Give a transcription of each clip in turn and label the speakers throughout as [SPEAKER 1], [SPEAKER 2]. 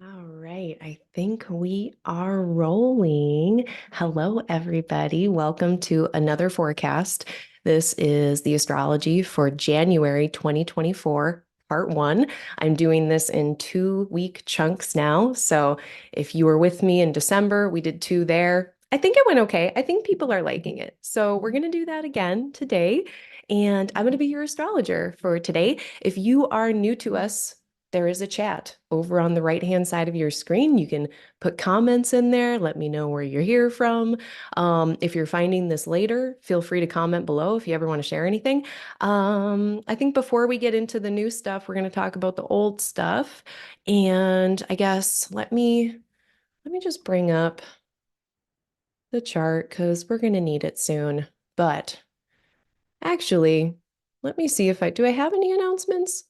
[SPEAKER 1] All right, I think we are rolling. Hello, everybody. Welcome to another forecast. This is the astrology for January 2024, part one. I'm doing this in 2 week chunks now. So if you were with me in December, we did two there. I think it went okay. I think people are liking it. So we're going to do that again today. And I'm going to be your astrologer for today. If you are new to us, there is a chat over on the right-hand side of your screen. You can put comments in there. Let me know where you're here from. If you're finding this later, feel free to comment below if you ever want to share anything. I think before we get into the new stuff, we're going to talk about the old stuff. And I guess let me just bring up the chart because we're going to need it soon. But actually, let me see if do I have any announcements?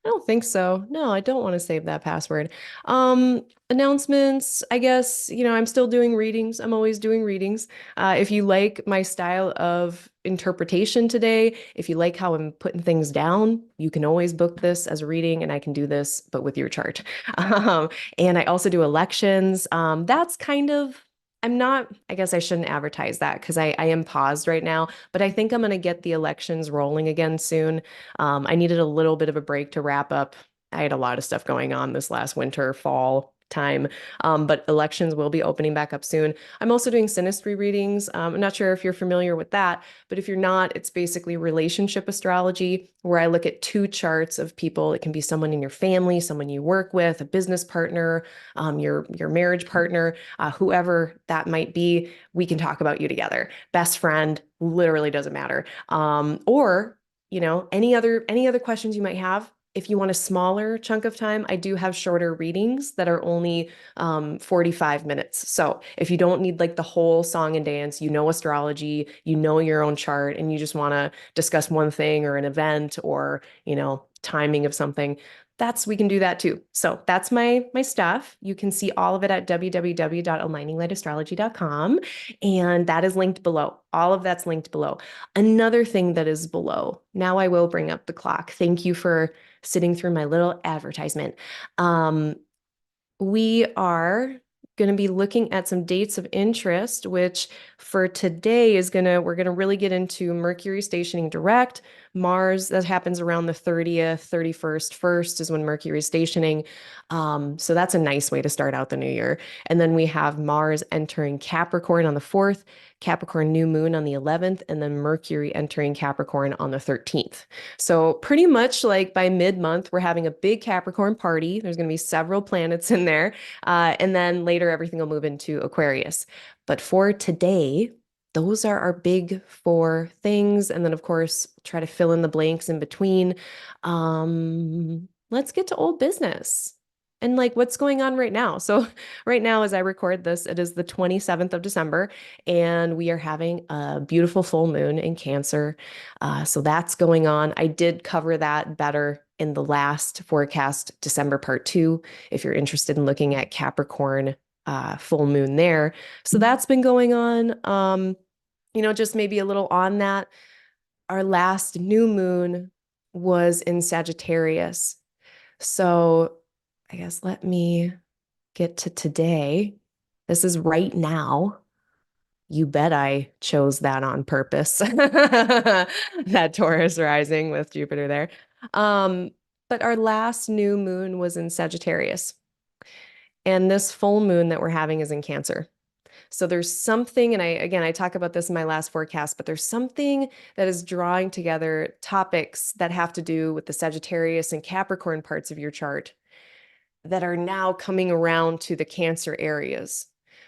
[SPEAKER 1] I don't think so. No, I don't want to save that password. Announcements, I guess, I'm still doing readings. I'm always doing readings. If you like my style of interpretation today, if you like how I'm putting things down, you can always book this as a reading and I can do this, but with your chart. Um, and I also do elections. That's kind of I'm not, I guess I shouldn't advertise that because I am paused right now, but I think I'm going to get the elections rolling again soon. I needed a little bit of a break to wrap up. I had a lot of stuff going on this last winter, fall time, but elections will be opening back up soon. I'm also doing synastry readings. I'm not sure if you're familiar with that, but if you're not, it's basically relationship astrology where I look at two charts of people. It can be someone in your family, someone you work with, a business partner, your marriage partner, whoever that might be. We can talk about you together. Best friend, literally doesn't matter. Or any other questions you might have. If you want a smaller chunk of time, I do have shorter readings that are only 45 minutes. So if you don't need like the whole song and dance, astrology, your own chart, and you just want to discuss one thing or an event or, timing of something, we can do that too. So that's my stuff. You can see all of it at www.aligninglightastrology.com, and that is linked below. All of that's linked below. Another thing that is below, now I will bring up the clock. Thank you for sitting through my little advertisement. We are going to be looking at some dates of interest, which for today we're going to really get into Mercury stationing direct. Mars, that happens around the 30th, 31st. First is when Mercury is stationing. So that's a nice way to start out the new year. And then we have Mars entering Capricorn on the 4th, Capricorn New Moon on the 11th, and then Mercury entering Capricorn on the 13th. So pretty much like by mid-month, we're having a big Capricorn party. There's going to be several planets in there. And then later, everything will move into Aquarius. But for today, those are our big four things. And then, of course, try to fill in the blanks in between. Let's get to old business and like what's going on right now. So right now, as I record this, it is the 27th of December, and we are having a beautiful full moon in Cancer. So that's going on. I did cover that better in the last forecast, December part two, if you're interested in looking at Capricorn full moon there. So that's been going on. Just maybe a little on that. Our last new moon was in Sagittarius. So I guess let me get to today. This is right now. You bet I chose that on purpose. That Taurus rising with Jupiter there. Um, but our last new moon was in Sagittarius. And this full moon that we're having is in Cancer. So there's something, and I talk about this in my last forecast, but there's something that is drawing together topics that have to do with the Sagittarius and Capricorn parts of your chart that are now coming around to the Cancer areas.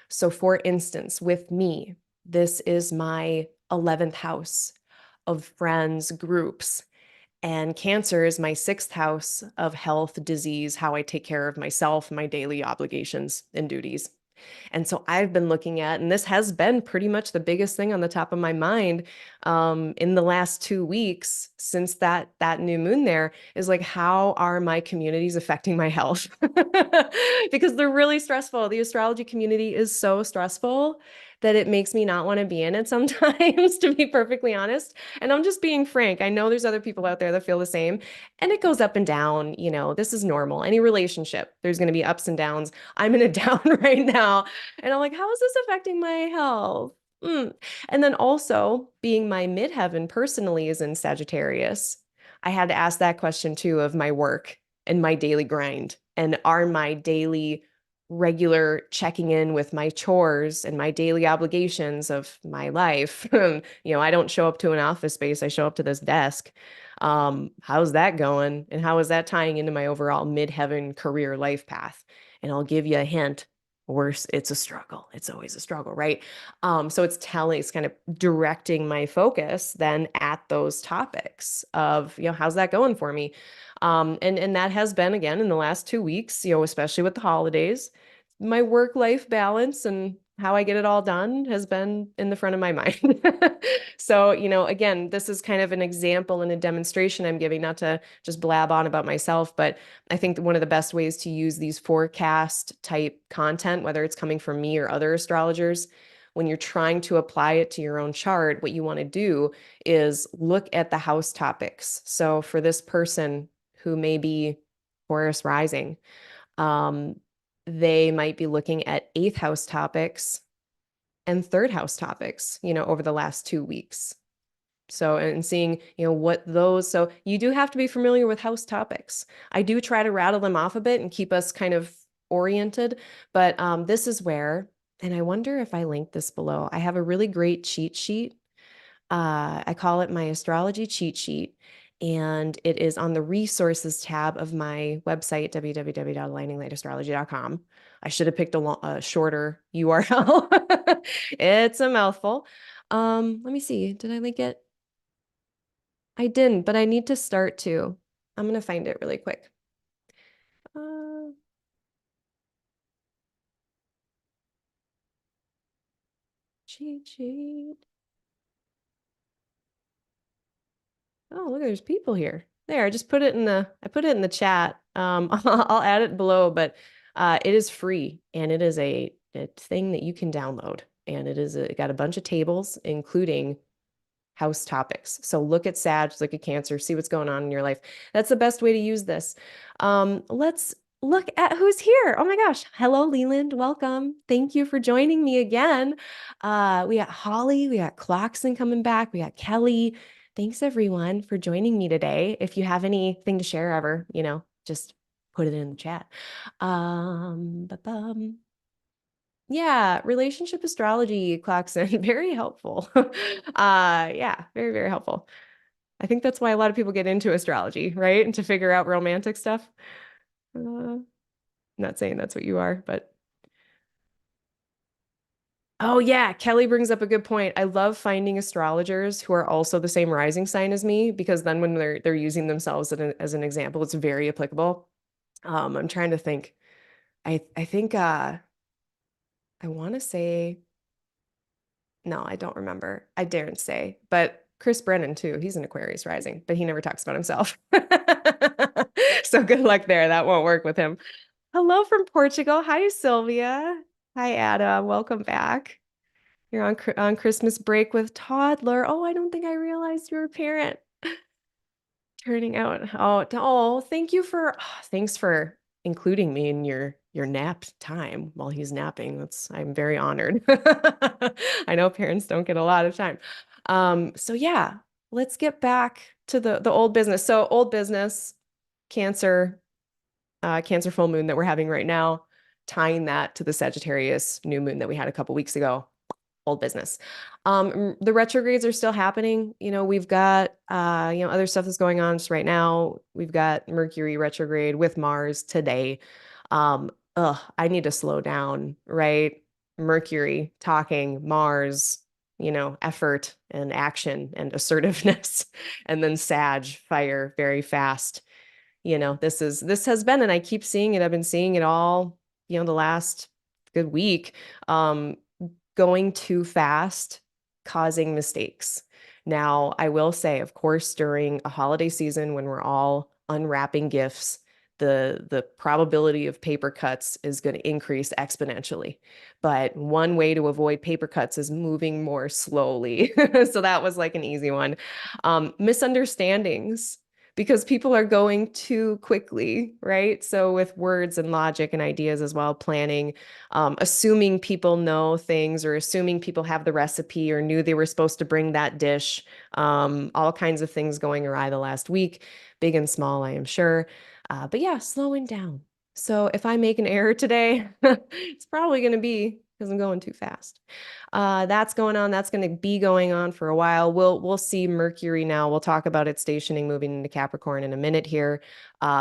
[SPEAKER 1] So for instance, with me, this is my 11th house of friends, groups, and Cancer is my 6th house of health, disease, how I take care of myself, my daily obligations and duties. And so I've been looking at, and this has been pretty much the biggest thing on the top of my mind in the last 2 weeks since that new moon there is like, how are my communities affecting my health? Because they're really stressful. The astrology community is so stressful that it makes me not want to be in it sometimes, to be perfectly honest. And I'm just being frank. I know there's other people out there that feel the same, and it goes up and down. This is normal. Any relationship, there's going to be ups and downs. I'm in a down right now, and I'm like, how is this affecting my health? And then also, being my midheaven personally is in Sagittarius, I had to ask that question too of my work and my daily grind. And are my daily regular checking in with my chores and my daily obligations of my life? I don't show up to an office space, I show up to this desk. How's that going? And how is that tying into my overall midheaven career life path? And I'll give you a hint. Worse, it's a struggle. It's always a struggle, right? So it's kind of directing my focus then at those topics of, how's that going for me? And that has been again in the last 2 weeks, especially with the holidays, my work-life balance and how I get it all done has been in the front of my mind. So, again, this is kind of an example and a demonstration I'm giving, not to just blab on about myself, but I think one of the best ways to use these forecast type content, whether it's coming from me or other astrologers, when you're trying to apply it to your own chart, what you want to do is look at the house topics. So for this person who may be Taurus rising, they might be looking at eighth house topics and third house topics, over the last 2 weeks. So, and seeing, what those, so you do have to be familiar with house topics. I do try to rattle them off a bit and keep us kind of oriented, but this is where, and I wonder if I link this below. I have a really great cheat sheet. I call it my astrology cheat sheet, and it is on the resources tab of my website, www.aligninglightastrology.com. I should have picked a shorter URL. It's a mouthful. Let me see. Did I link it? I didn't, but I need to start to. I'm going to find it really quick. Cheat sheet. Oh, look, there's people here. There, I just put it in the chat. I'll add it below, but it is free and it is a thing that you can download. And it got a bunch of tables, including house topics. So look at Sag, look at Cancer, see what's going on in your life. That's the best way to use this. Let's look at who's here. Oh my gosh. Hello, Leland. Welcome. Thank you for joining me again. We got Holly, we got Cloxon coming back, we got Kelly. Thanks everyone for joining me today. If you have anything to share ever, just put it in the chat. Yeah, relationship astrology, Claxon, very helpful. Yeah, very, very helpful. I think that's why a lot of people get into astrology, right? And to figure out romantic stuff. Not saying that's what you are, but oh yeah, Kelly brings up a good point. I love finding astrologers who are also the same rising sign as me, because then when they're using themselves as an example, it's very applicable. I'm trying to think. I think I want to say no, I don't remember. I daren't say, but Chris Brennan too. He's an Aquarius rising, but he never talks about himself. So good luck there. That won't work with him. Hello from Portugal. Hi, Sylvia. Hi, Ada. Welcome back. You're on Christmas break with toddler. Oh, I don't think I realized you're a parent. Turning out. Oh, thanks for including me in your nap time while he's napping. I'm very honored. I know parents don't get a lot of time. So yeah, let's get back to the old business. So old business, Cancer, Cancer full moon that we're having right now, tying that to the Sagittarius new moon that we had a couple weeks ago. Old business. The retrogrades are still happening. We've got other stuff that's going on just right now. We've got Mercury retrograde with Mars today. I need to slow down, right? Mercury talking, Mars, effort and action and assertiveness, and then Sag, fire, very fast. This has been, and I keep seeing it. I've been seeing it all, the last good week. Going too fast, causing mistakes. Now, I will say, of course, during a holiday season when we're all unwrapping gifts, the probability of paper cuts is going to increase exponentially. But one way to avoid paper cuts is moving more slowly. So that was like an easy one. Misunderstandings, because people are going too quickly, right? So with words and logic and ideas as well, planning, assuming people know things or assuming people have the recipe or knew they were supposed to bring that dish, all kinds of things going awry the last week, big and small, I am sure. But yeah, slowing down. So if I make an error today, it's probably going to be because I'm going too fast. That's going on. That's going to be going on for a while. We'll see Mercury now. We'll talk about it stationing, moving into Capricorn in a minute here.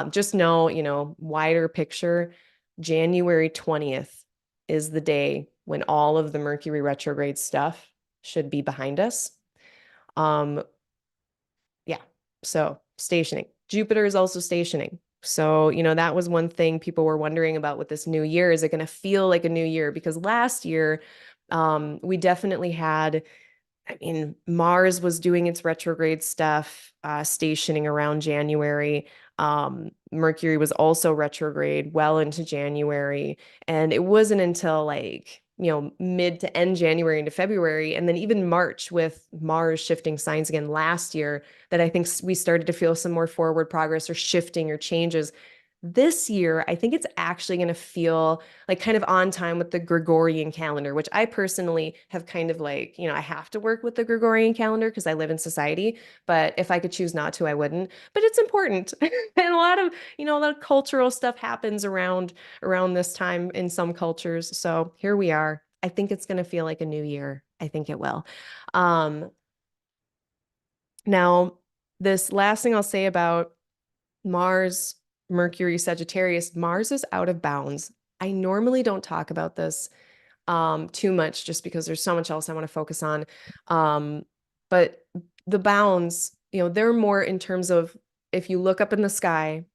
[SPEAKER 1] Just know, wider picture, January 20th is the day when all of the Mercury retrograde stuff should be behind us. Yeah. So stationing. Jupiter is also stationing. So, that was one thing people were wondering about with this new year. Is it going to feel like a new year? Because last year, we definitely had, Mars was doing its retrograde stuff, stationing around January. Mercury was also retrograde well into January. And it wasn't until like, mid to end January into February, and then even March with Mars shifting signs again last year, that I think we started to feel some more forward progress or shifting or changes. This year, I think it's actually going to feel like kind of on time with the Gregorian calendar, which I personally have kind of like, I have to work with the Gregorian calendar because I live in society, but if I could choose not to, I wouldn't. But it's important. And a lot of, a lot of cultural stuff happens around this time in some cultures. So here we are. I think it's going to feel like a new year. I think it will. Now, this last thing I'll say about Mars, Mercury, Sagittarius, Mars is out of bounds. I normally don't talk about this too much just because there's so much else I want to focus on. But the bounds, they're more in terms of if you look up in the sky,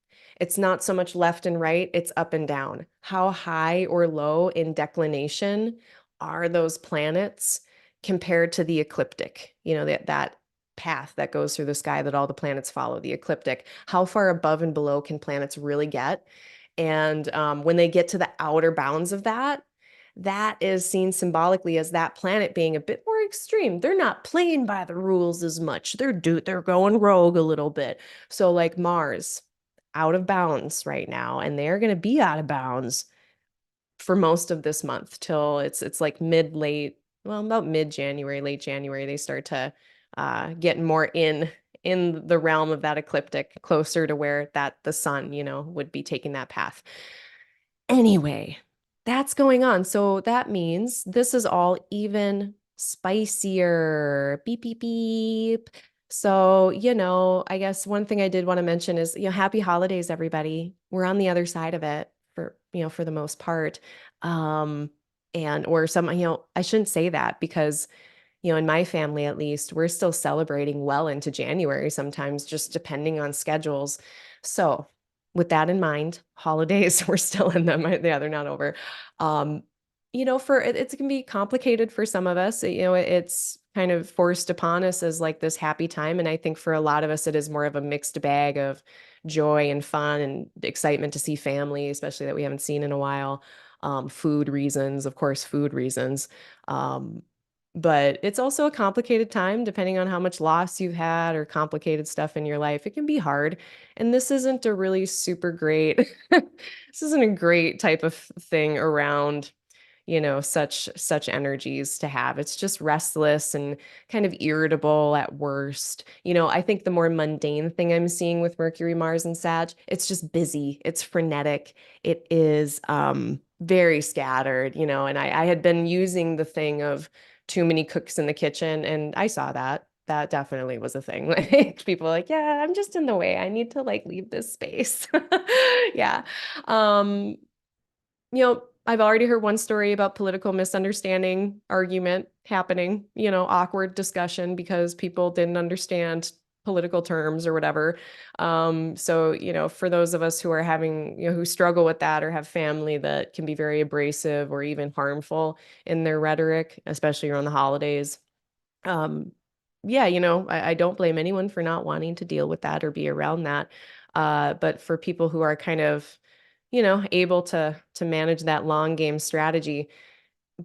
[SPEAKER 1] it's not so much left and right, it's up and down. How high or low in declination are those planets compared to the ecliptic? That path that goes through the sky that all the planets follow, the ecliptic. How far above and below can planets really get? And when they get to the outer bounds of that, that is seen symbolically as that planet being a bit more extreme. They're not playing by the rules as much. They're going rogue a little bit. So like Mars, out of bounds right now, and they're going to be out of bounds for most of this month till it's like about mid-January, late January, they start to get more in the realm of that ecliptic, closer to where the sun, would be taking that path. Anyway, that's going on. So that means this is all even spicier. Beep, beep, beep. So, I guess one thing I did want to mention is, happy holidays, everybody. We're on the other side of it for the most part. Or some, I shouldn't say that because, in my family, at least, we're still celebrating well into January, sometimes just depending on schedules. So with that in mind, holidays, we're still in them. Yeah, they're not over. It's going to be complicated for some of us. It's kind of forced upon us as like this happy time. And I think for a lot of us, it is more of a mixed bag of joy and fun and excitement to see family, especially that we haven't seen in a while. Food reasons, of course, food reasons. But it's also a complicated time depending on how much loss you've had or complicated stuff in your life. It can be hard. And this isn't a really super great, this isn't a great type of thing around, such energies to have. It's just restless and kind of irritable at worst. I think the more mundane thing I'm seeing with Mercury, Mars, and Sag, it's just busy. It's frenetic. It is very scattered, and I had been using the thing of too many cooks in the kitchen, and I saw that. That definitely was a thing. Like people are like, yeah, I'm just in the way. I need to like leave this space. Yeah. I've already heard one story about political misunderstanding, argument happening, awkward discussion because people didn't understand political terms or whatever. So, for those of us who are having, who struggle with that or have family that can be very abrasive or even harmful in their rhetoric, especially around the holidays. Yeah, I don't blame anyone for not wanting to deal with that or be around that. But for people who are kind of, able to manage that long game strategy,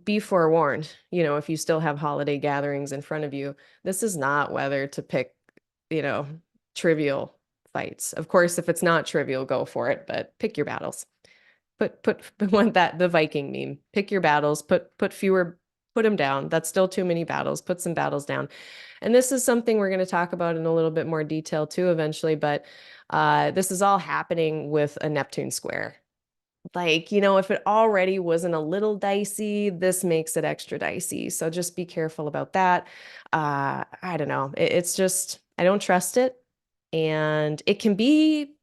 [SPEAKER 1] be forewarned, if you still have holiday gatherings in front of you, this is not weather to pick, you know, trivial fights. Of course, if it's not trivial, go for it, but pick your battles. Put want that the Viking meme. Pick your battles, put them down. That's still too many battles. Put some battles down. And this is something we're going to talk about in a little bit more detail too eventually, but this is all happening with a Neptune square. Like, if it already wasn't a little dicey, this makes it extra dicey. So just be careful about that. I don't know. It's just, I don't trust it. And it can be,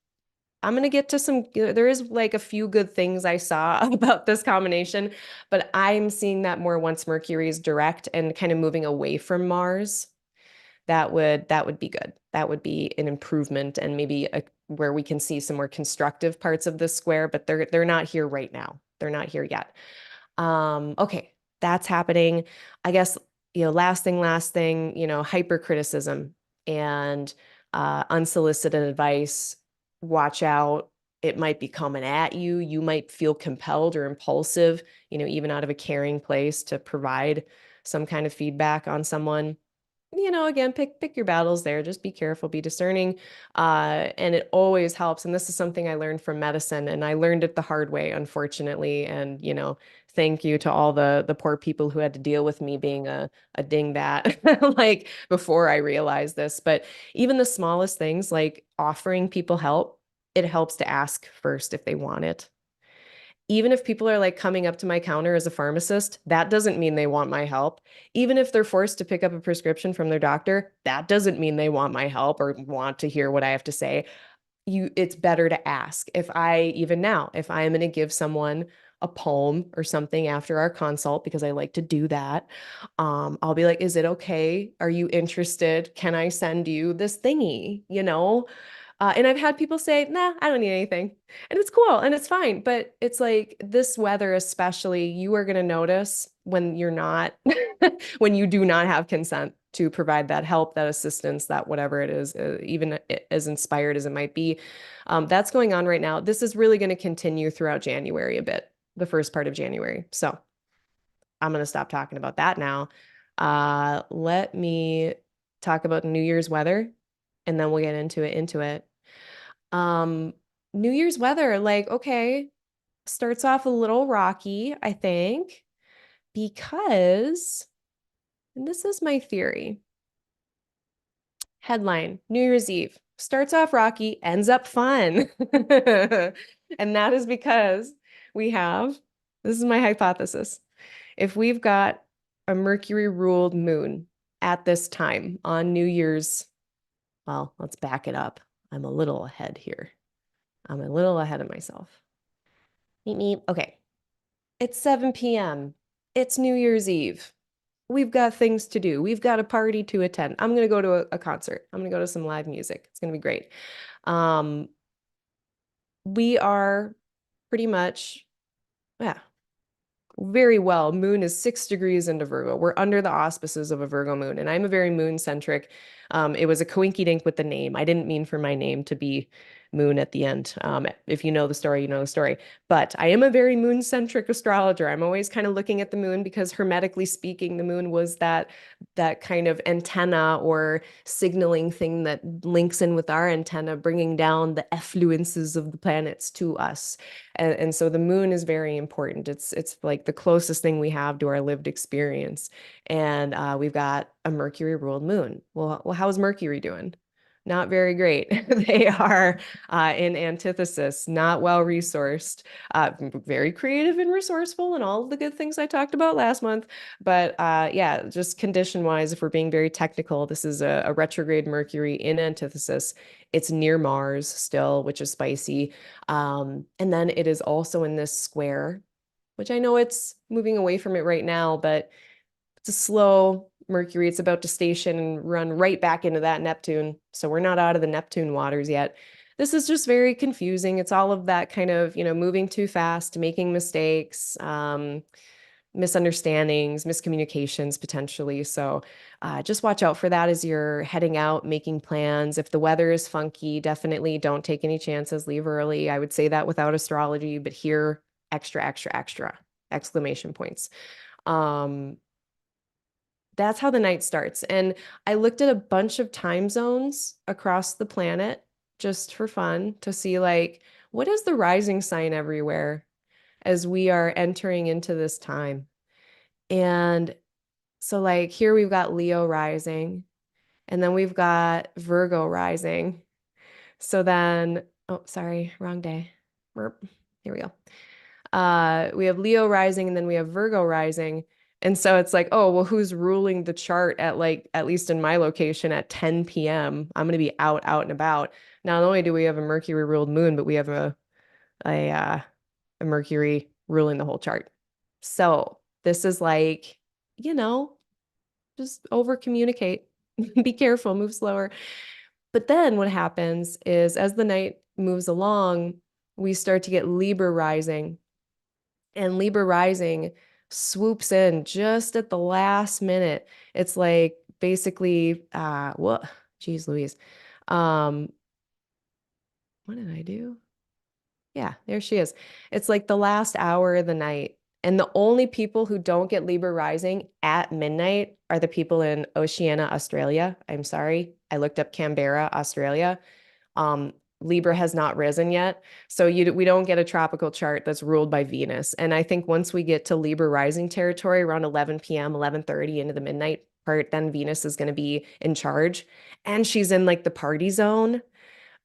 [SPEAKER 1] I'm going to get to there is like a few good things I saw about this combination, but I'm seeing that more once Mercury is direct and kind of moving away from Mars. That would be good. That would be an improvement and maybe where we can see some more constructive parts of this square, but they're not here right now. They're not here yet. Okay, that's happening. I guess, last thing, hypercriticism and unsolicited advice. Watch out. It might be coming at you. You might feel compelled or impulsive, even out of a caring place to provide some kind of feedback on someone. Again, pick your battles there. Just be careful, be discerning. And it always helps. And this is something I learned from medicine, and I learned it the hard way, unfortunately. And, thank you to all the poor people who had to deal with me being a dingbat, like before I realized this. But even the smallest things, like offering people help, it helps to ask first if they want it. Even if people are like coming up to my counter as a pharmacist, that doesn't mean they want my help. Even if they're forced to pick up a prescription from their doctor, that doesn't mean they want my help or want to hear what I have to say. It's better to ask. If I am going to give someone a poem or something after our consult, because I like to do that, I'll be like, is it okay? Are you interested? Can I send you this thingy? And I've had people say, nah, I don't need anything. And it's cool and it's fine. But it's like this weather, especially, you are going to notice when you're not, when you do not have consent to provide that help, that assistance, that whatever it is, even as inspired as it might be. That's going on right now. This is really going to continue throughout January a bit, the first part of January. So I'm going to stop talking about that now. Let me talk about New Year's weather, and then we'll get into it. Um, New Year's weather, like, okay, starts off a little rocky, I think, because, and this is my theory. Headline, New Year's Eve, starts off rocky, ends up fun. And that is because this is my hypothesis. If we've got a Mercury ruled moon at this time on New Year's, well, let's back it up. I'm a little ahead here. I'm a little ahead of myself. Meep, meep. Okay. It's 7 p.m. It's New Year's Eve. We've got things to do. We've got a party to attend. I'm going to go to a concert. I'm going to go to some live music. It's going to be great. We are pretty much, yeah, very well. Moon is 6 degrees into Virgo. We're under the auspices of a Virgo moon, and I'm a very moon centric. It was a coinky dink with the name. I didn't mean for my name to be moon at the end. If you know the story, you know the story. But I am a very moon centric astrologer. I'm always kind of looking at the moon because hermetically speaking, the moon was that kind of antenna or signaling thing that links in with our antenna, bringing down the effluences of the planets to us. And so the moon is very important. It's like the closest thing we have to our lived experience. And we've got a Mercury ruled moon. Well, how's Mercury doing? Not very great. They are in antithesis, not well resourced, very creative and resourceful, and all of the good things I talked about last month. But yeah, just condition wise, if we're being very technical, this is a retrograde Mercury in antithesis. It's near Mars still, which is spicy. And then it is also in this square, which I know it's moving away from it right now, but it's a slow Mercury. It's about to station and run right back into that Neptune. So we're not out of the Neptune waters yet. This is just very confusing. It's all of that kind of, moving too fast, making mistakes, misunderstandings, miscommunications potentially. So just watch out for that as you're heading out, making plans. If the weather is funky, definitely don't take any chances, leave early. I would say that without astrology, but here, extra, extra, extra, exclamation points. Um, that's how the night starts. And I looked at a bunch of time zones across the planet just for fun to see like what is the rising sign everywhere as we are entering into this time. And so like here we've got Leo rising and then we've got Virgo rising. So then, oh, sorry, wrong day. Here we go. We have Leo rising and then we have Virgo rising. And so it's like, oh, well, who's ruling the chart at like, at least in my location at 10 p.m. I'm going to be out and about. Not only do we have a Mercury ruled moon, but we have a Mercury ruling the whole chart. So this is like, you know, just over communicate, be careful, move slower. But then what happens is as the night moves along, we start to get Libra rising. And Libra rising swoops in just at the last minute. It's like basically, what? Geez Louise. Um, what did I do? Yeah, there she is. It's like the last hour of the night. And the only people who don't get Libra rising at midnight are the people in Oceania, Australia. I'm sorry. I looked up Canberra, Australia. Um, Libra has not risen yet. So we don't get a tropical chart that's ruled by Venus. And I think once we get to Libra rising territory around 11 p.m., 11:30 into the midnight part, then Venus is going to be in charge. And she's in like the party zone.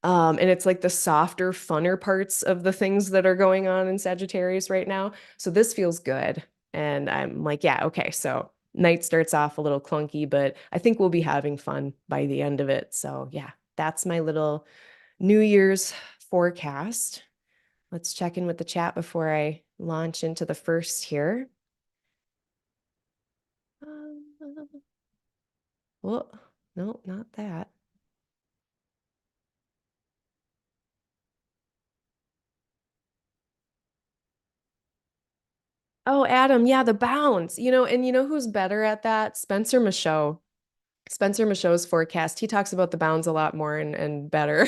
[SPEAKER 1] And it's like the softer, funner parts of the things that are going on in Sagittarius right now. So this feels good. And I'm like, yeah, okay. So night starts off a little clunky, but I think we'll be having fun by the end of it. So yeah, that's my little New Year's forecast. Let's check in with the chat before I launch into the first here. Well, no, not that. Oh, Adam, yeah, the bounds. And you know who's better at that? Spencer Michaud. Spencer Michaud's forecast, he talks about the bounds a lot more and better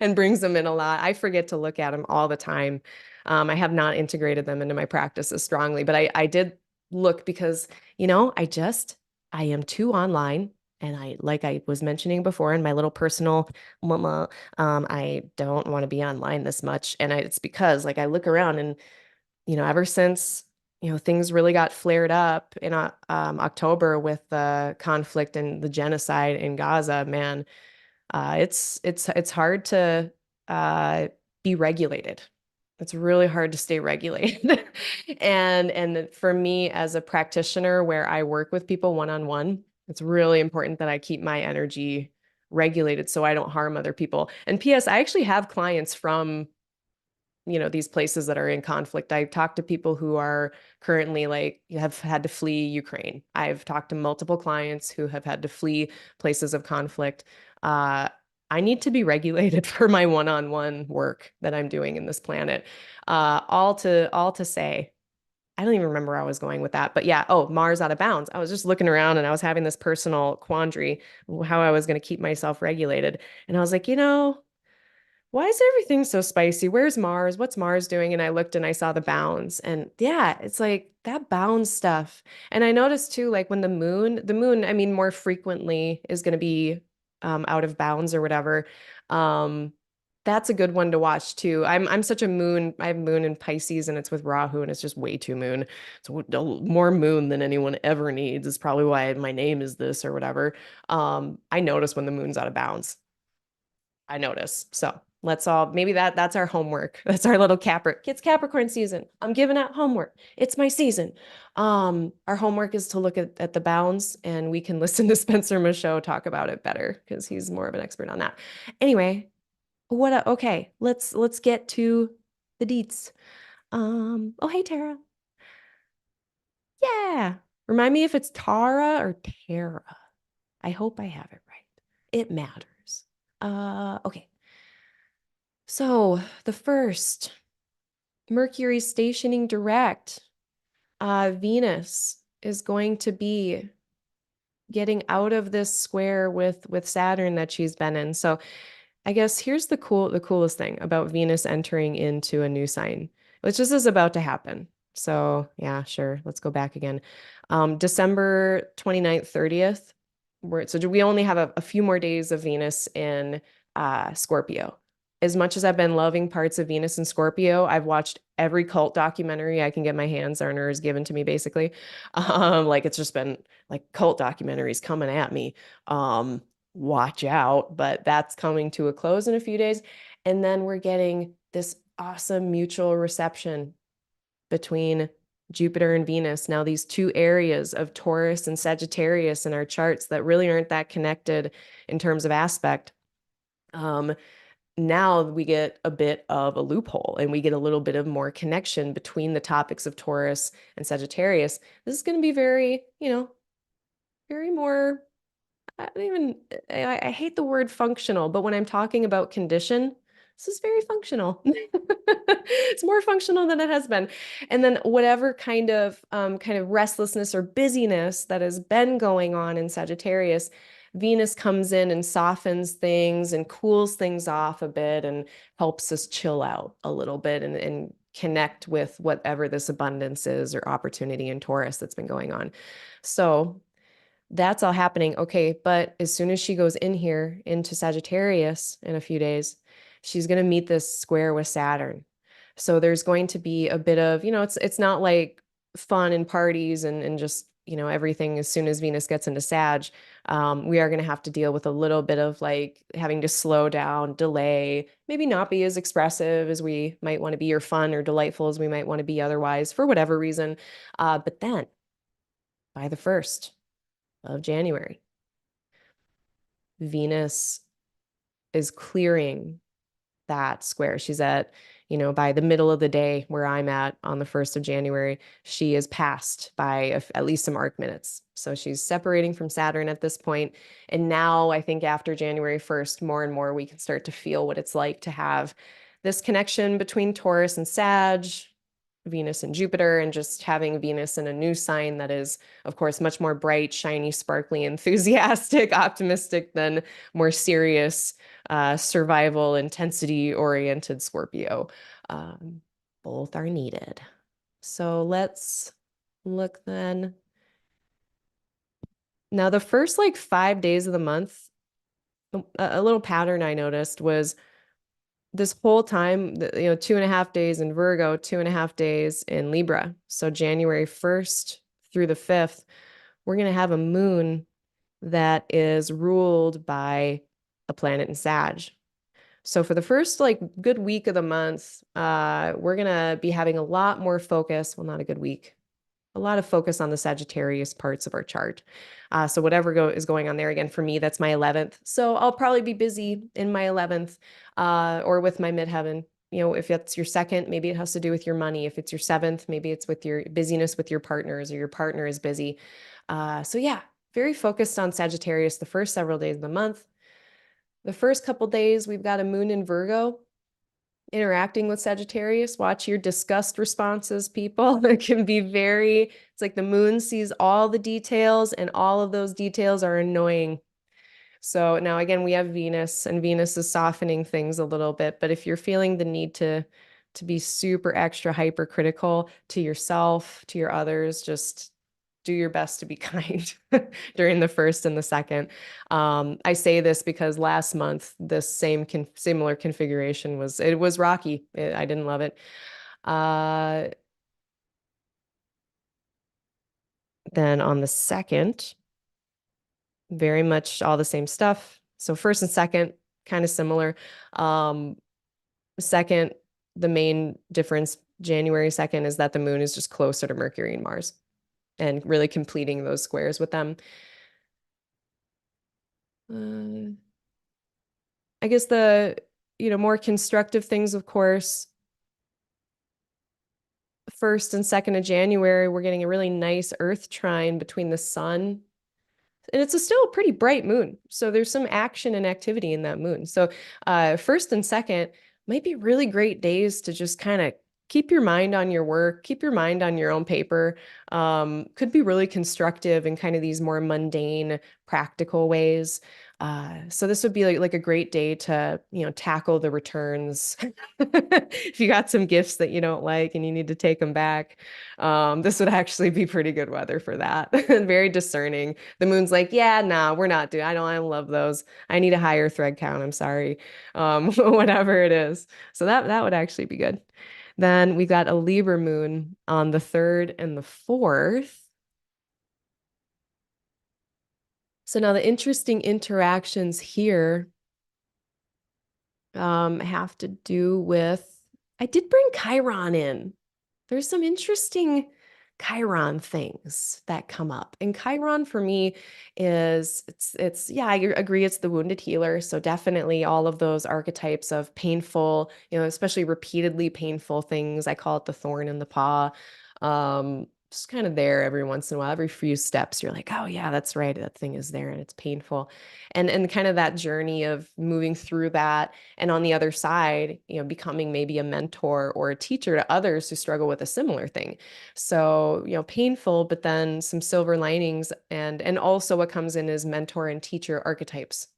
[SPEAKER 1] and brings them in a lot. I forget to look at them all the time. I have not integrated them into my practice as strongly, but I did look because, I am too online. And like I was mentioning before in my little personal mama, I don't want to be online this much. And it's because like I look around and ever since, things really got flared up in October with the conflict and the genocide in Gaza, man, it's hard to uh, be regulated. It's really hard to stay regulated. And for me as a practitioner where I work with people one-on-one, it's really important that I keep my energy regulated so I don't harm other people. And P.S., I actually have clients from these places that are in conflict. I've talked to people who are currently like have had to flee Ukraine. I've talked to multiple clients who have had to flee places of conflict. Uh, I need to be regulated for my one-on-one work that I'm doing in this planet. All to say, I don't even remember where I was going with that. But yeah, oh, Mars out of bounds. I was just looking around and I was having this personal quandary, how I was going to keep myself regulated. And I was like, why is everything so spicy? Where's Mars? What's Mars doing? And I looked and I saw the bounds. And yeah, it's like that bounds stuff. And I noticed too, like when the moon, I mean, more frequently is going to be out of bounds or whatever. Um, that's a good one to watch too. I'm such a moon. I have moon in Pisces and it's with Rahu and it's just way too moon. So more moon than anyone ever needs is probably why my name is this or whatever. I notice when the moon's out of bounds. I notice. So let's all maybe that's our homework. That's our little It's Capricorn season. I'm giving out homework. It's my season. Our homework is to look at the bounds and we can listen to Spencer Michaud talk about it better because he's more of an expert on that. Anyway, okay, let's get to the deets. Oh hey Tara. Yeah. Remind me if it's Tara or Tara. I hope I have it right. It matters. Okay. So the first, Mercury stationing direct. Venus is going to be getting out of this square with Saturn that she's been in. So I guess here's the coolest thing about Venus entering into a new sign, which this is about to happen. So yeah, sure. Let's go back again. December 29th, 30th. So we only have a few more days of Venus in Scorpio. As much as I've been loving parts of Venus and Scorpio, I've watched every cult documentary I can get my hands on or is given to me, basically. Like it's just been like cult documentaries coming at me. Watch out, but that's coming to a close in a few days. And then we're getting this awesome mutual reception between Jupiter and Venus. Now, these two areas of Taurus and Sagittarius in our charts that really aren't that connected in terms of aspect. Now we get a bit of a loophole and we get a little bit of more connection between the topics of Taurus and Sagittarius. This is going to be very, very more I don't even, I hate the word functional, but when I'm talking about condition, this is very functional. It's more functional than it has been. And then whatever kind of restlessness or busyness that has been going on in Sagittarius, Venus comes in and softens things and cools things off a bit and helps us chill out a little bit and connect with whatever this abundance is or opportunity in Taurus that's been going on. So that's all happening. Okay, but as soon as she goes in here into Sagittarius in a few days, she's going to meet this square with Saturn. So there's going to be a bit of, it's not like fun and parties and just, everything as soon as Venus gets into Sag. We are going to have to deal with a little bit of like having to slow down, delay, maybe not be as expressive as we might want to be or fun or delightful as we might want to be otherwise for whatever reason. But then by the 1st of January, Venus is clearing that square. She's at, by the middle of the day where I'm at on the 1st of January, she is passed by at least some arc minutes. So she's separating from Saturn at this point. And now I think after January 1st, more and more we can start to feel what it's like to have this connection between Taurus and Sag, Venus and Jupiter, and just having Venus in a new sign that is, of course, much more bright, shiny, sparkly, enthusiastic, optimistic than more serious, survival, intensity-oriented Scorpio. Both are needed. So let's look then. Now, the first like 5 days of the month, a little pattern I noticed was this whole time, 2.5 days in Virgo, 2.5 days in Libra. So January 1st through the 5th, we're going to have a moon that is ruled by a planet in Sag. So for the first like good week of the month, we're going to be having a lot more focus. Well, not a good week, a lot of focus on the Sagittarius parts of our chart. So whatever is going on there, again, for me, that's my 11th. So I'll probably be busy in my 11th or with my midheaven. If it's your second, maybe it has to do with your money. If it's your 7th, maybe it's with your busyness with your partners or your partner is busy. So yeah, very focused on Sagittarius the first several days of the month. The first couple days, we've got a moon in Virgo interacting with Sagittarius. Watch your disgust responses, people. It can be it's like the moon sees all the details and all of those details are annoying. So now again, we have Venus and Venus is softening things a little bit, but if you're feeling the need to be super extra hypercritical to yourself, to your others, just do your best to be kind during the 1st and the 2nd. I say this because last month, this similar configuration was rocky. I didn't love it. Then on the 2nd, very much all the same stuff. So 1st and 2nd, kind of similar. 2nd, the main difference, January 2nd, is that the moon is just closer to Mercury and Mars and really completing those squares with them. I guess the, more constructive things, of course, 1st and 2nd of January, we're getting a really nice Earth trine between the sun. And it's still a pretty bright moon. So there's some action and activity in that moon. So 1st and 2nd might be really great days to just kind of keep your mind on your work, keep your mind on your own paper. Could be really constructive in kind of these more mundane, practical ways. So this would be like a great day to, tackle the returns. If you got some gifts that you don't like and you need to take them back, this would actually be pretty good weather for that. Very discerning. The moon's like, yeah, nah, we're not doing. I don't love those. I need a higher thread count. I'm sorry. Whatever it is. So that would actually be good. Then we got a Libra moon on the 3rd and the 4th. So now the interesting interactions here have to do with, I did bring Chiron in. There's some interesting Chiron things that come up. And Chiron for me is yeah, I agree it's the wounded healer. So definitely all of those archetypes of painful, especially repeatedly painful things. I call it the thorn in the paw. Just kind of there every once in a while, every few steps, you're like, oh yeah, that's right. That thing is there and it's painful. And kind of that journey of moving through that and on the other side, becoming maybe a mentor or a teacher to others who struggle with a similar thing. So, painful, but then some silver linings and also what comes in is mentor and teacher archetypes.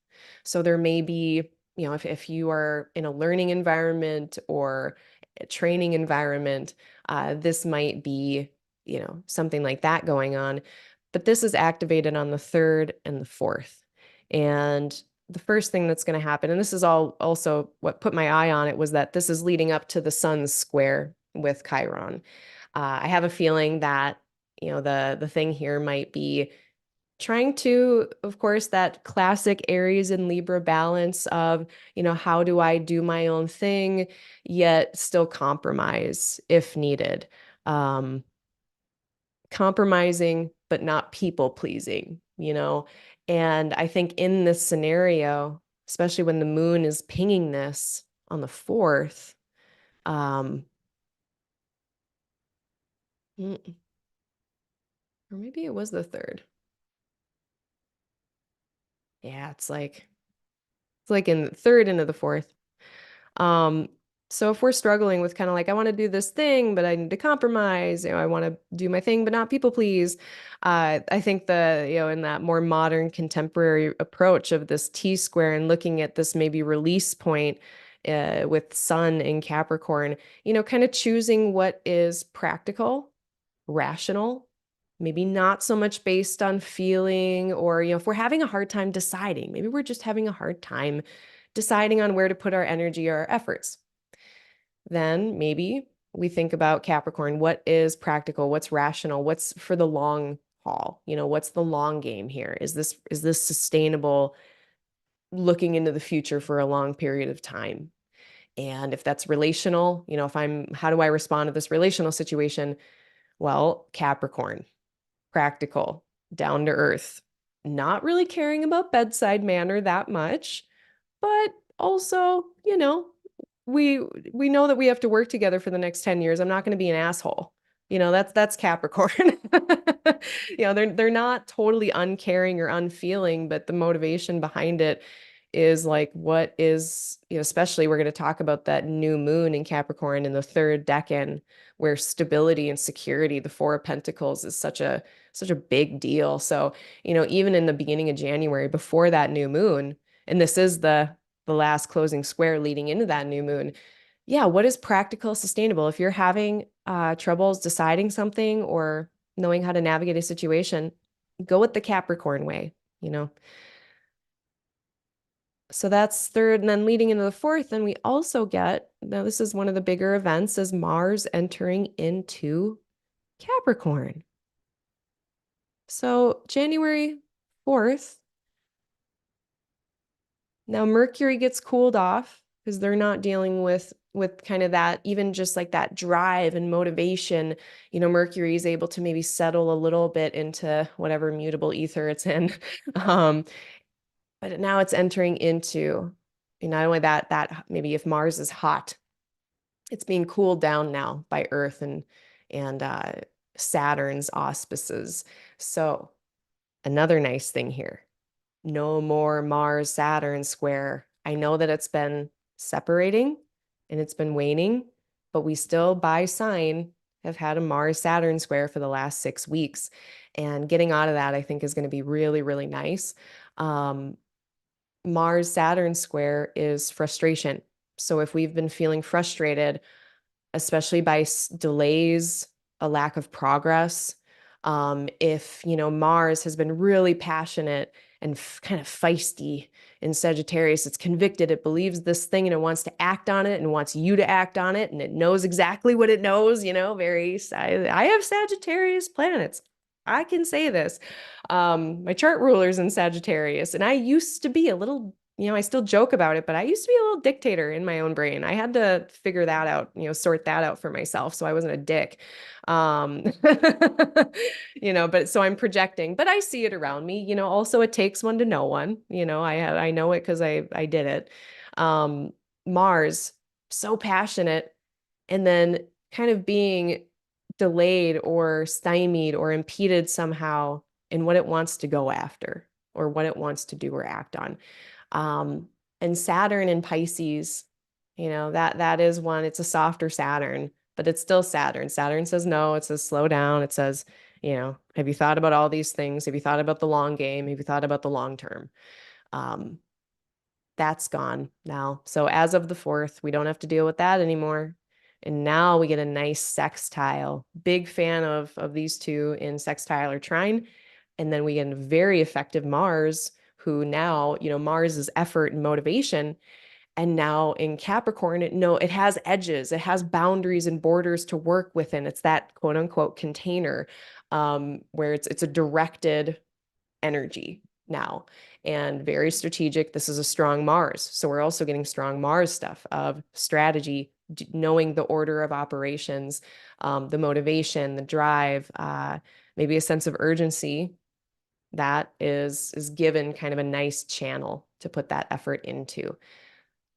[SPEAKER 1] So there may be, if you are in a learning environment or a training environment, this might be, something like that going on. But this is activated on the 3rd and the 4th. And the first thing that's going to happen, and this is all also what put my eye on it, was that this is leading up to the sun's square with Chiron. I have a feeling that, the thing here might be trying to, of course, that classic Aries and Libra balance of, how do I do my own thing, yet still compromise if needed. Compromising, but not people pleasing, And I think in this scenario, especially when the moon is pinging this on the 4th, um, or maybe it was the 3rd. Yeah, it's like in the 3rd into the 4th. Um, so if we're struggling with kind of like, I want to do this thing, but I need to compromise, I want to do my thing, but not people please. I think in that more modern contemporary approach of this T square and looking at this maybe release point with Sun in Capricorn, kind of choosing what is practical, rational, maybe not so much based on feeling or, if we're having a hard time deciding, maybe we're just having a hard time deciding on where to put our energy or our efforts. Then maybe we think about Capricorn. What is practical? What's rational? What's for the long haul? What's the long game here? Is this sustainable looking into the future for a long period of time? And if that's relational, how do I respond to this relational situation? Well, Capricorn, practical, down to earth, not really caring about bedside manner that much, but also, we we know that we have to work together for the next 10 years. I'm not going to be an asshole. That's Capricorn. They're not totally uncaring or unfeeling, but the motivation behind it is like what is, especially we're going to talk about that new moon in Capricorn in the 3rd decan, where stability and security, the 4 of Pentacles, is such a big deal. So, even in the beginning of January before that new moon, and this is the last closing square leading into that new moon. Yeah, what is practical, sustainable? If you're having troubles deciding something or knowing how to navigate a situation, go with the Capricorn way, So that's 3rd, and then leading into the 4th, then we also get, now this is one of the bigger events, is Mars entering into Capricorn. So January 4th, now Mercury gets cooled off because they're not dealing with kind of that, even just like that drive and motivation. Mercury is able to maybe settle a little bit into whatever mutable ether it's in. um, but now it's entering into, not only that maybe if Mars is hot, it's being cooled down now by Earth and Saturn's auspices. So another nice thing here. No more Mars Saturn square. I know that it's been separating and it's been waning, but we still by sign have had a Mars Saturn square for the last 6 weeks. And getting out of that, I think, is going to be really, really nice. Um, Mars Saturn square is frustration. So if we've been feeling frustrated, especially by delays, a lack of progress, if, Mars has been really passionate and kind of feisty in Sagittarius, it's convicted, it believes this thing and it wants to act on it and wants you to act on it, and it knows exactly what it knows, I have Sagittarius planets. I can say this. My chart ruler's in Sagittarius, and I used to be a little, I still joke about it, but I used to be a little dictator in my own brain. I had to figure that out, sort that out for myself so I wasn't a dick. Um, but so I'm projecting, but I see it around me. Also it takes one to know one. I know it because I did it. Um, Mars, so passionate, and then kind of being delayed or stymied or impeded somehow in what it wants to go after or what it wants to do or act on. Um, and Saturn in Pisces, that is one, it's a softer Saturn, but it's still Saturn. Saturn says no, it says slow down. It says, have you thought about all these things? Have you thought about the long game? Have you thought about the long term? Um, that's gone now. So as of the 4th, we don't have to deal with that anymore. And now we get a nice sextile. Big fan of these two in sextile or trine. And then we get a very effective Mars, who now, Mars is effort and motivation. And now in Capricorn, it has edges, it has boundaries and borders to work within. It's that quote unquote container, where it's a directed energy now, and very strategic. This is a strong Mars. So we're also getting strong Mars stuff of strategy, knowing the order of operations, the motivation, the drive, maybe a sense of urgency that is given kind of a nice channel to put that effort into.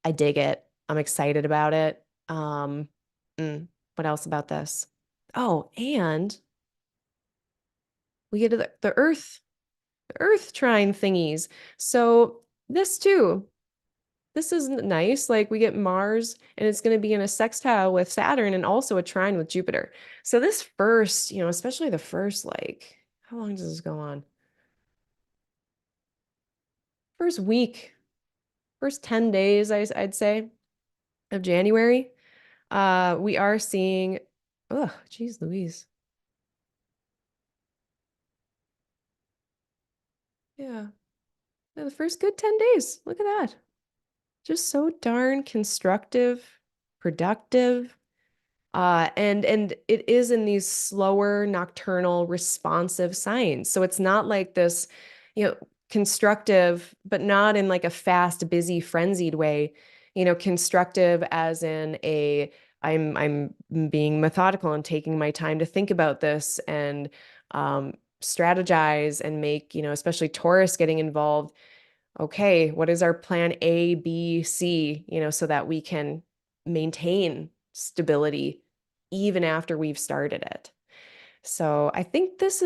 [SPEAKER 1] I dig it. I'm excited about it. What else about this? Oh, and we get to the Earth trine thingies. So this too, this is nice. Like we get Mars and it's going to be in a sextile with Saturn and also a trine with Jupiter. So this first, especially the first, like, how long does this go on? First week, first 10 days, I'd say, of January. We are seeing, oh, geez, Louise. Yeah. Yeah, the first good 10 days. Look at that. Just so darn constructive, productive. And it is in these slower, nocturnal, responsive signs. So it's not like this, constructive, but not in like a fast, busy, frenzied way. Constructive as in I'm being methodical and taking my time to think about this and strategize and make, especially Taurus getting involved. Okay, what is our plan A, B, C, so that we can maintain stability even after we've started it. So I think this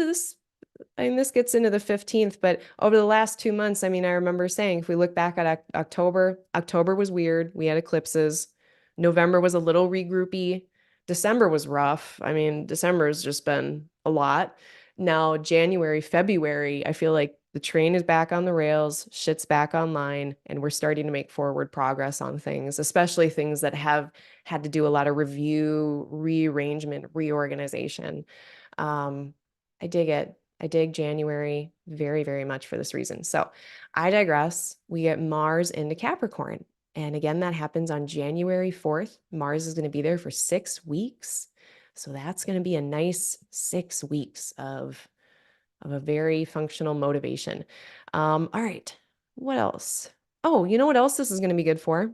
[SPEAKER 1] gets into the 15th, but over the last 2 months, I remember saying, if we look back at October was weird. We had eclipses. November was a little regroupy. December was rough. December has just been a lot. Now, January, February, I feel like the train is back on the rails, shit's back online, and we're starting to make forward progress on things, especially things that have had to do a lot of review, rearrangement, reorganization. I dig it. I dig January very, very much for this reason. So I digress. We get Mars into Capricorn. And again, that happens on January 4th. Mars is going to be there for 6 weeks. So that's going to be a nice 6 weeks of a very functional motivation. All right. What else? Oh, you know what else this is going to be good for?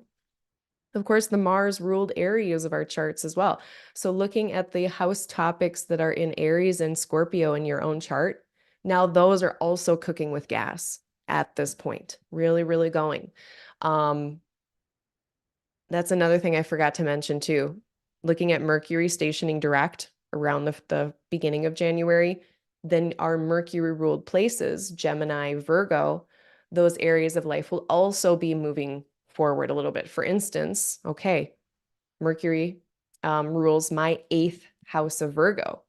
[SPEAKER 1] Of course, the Mars ruled areas of our charts as well. So looking at the house topics that are in Aries and Scorpio in your own chart, now those are also cooking with gas at this point. Really, really going. That's another thing I forgot to mention too. Looking at Mercury stationing direct around the beginning of January, then our Mercury ruled places, Gemini, Virgo, those areas of life will also be moving forward a little bit. For instance, okay, Mercury rules my eighth house of Virgo.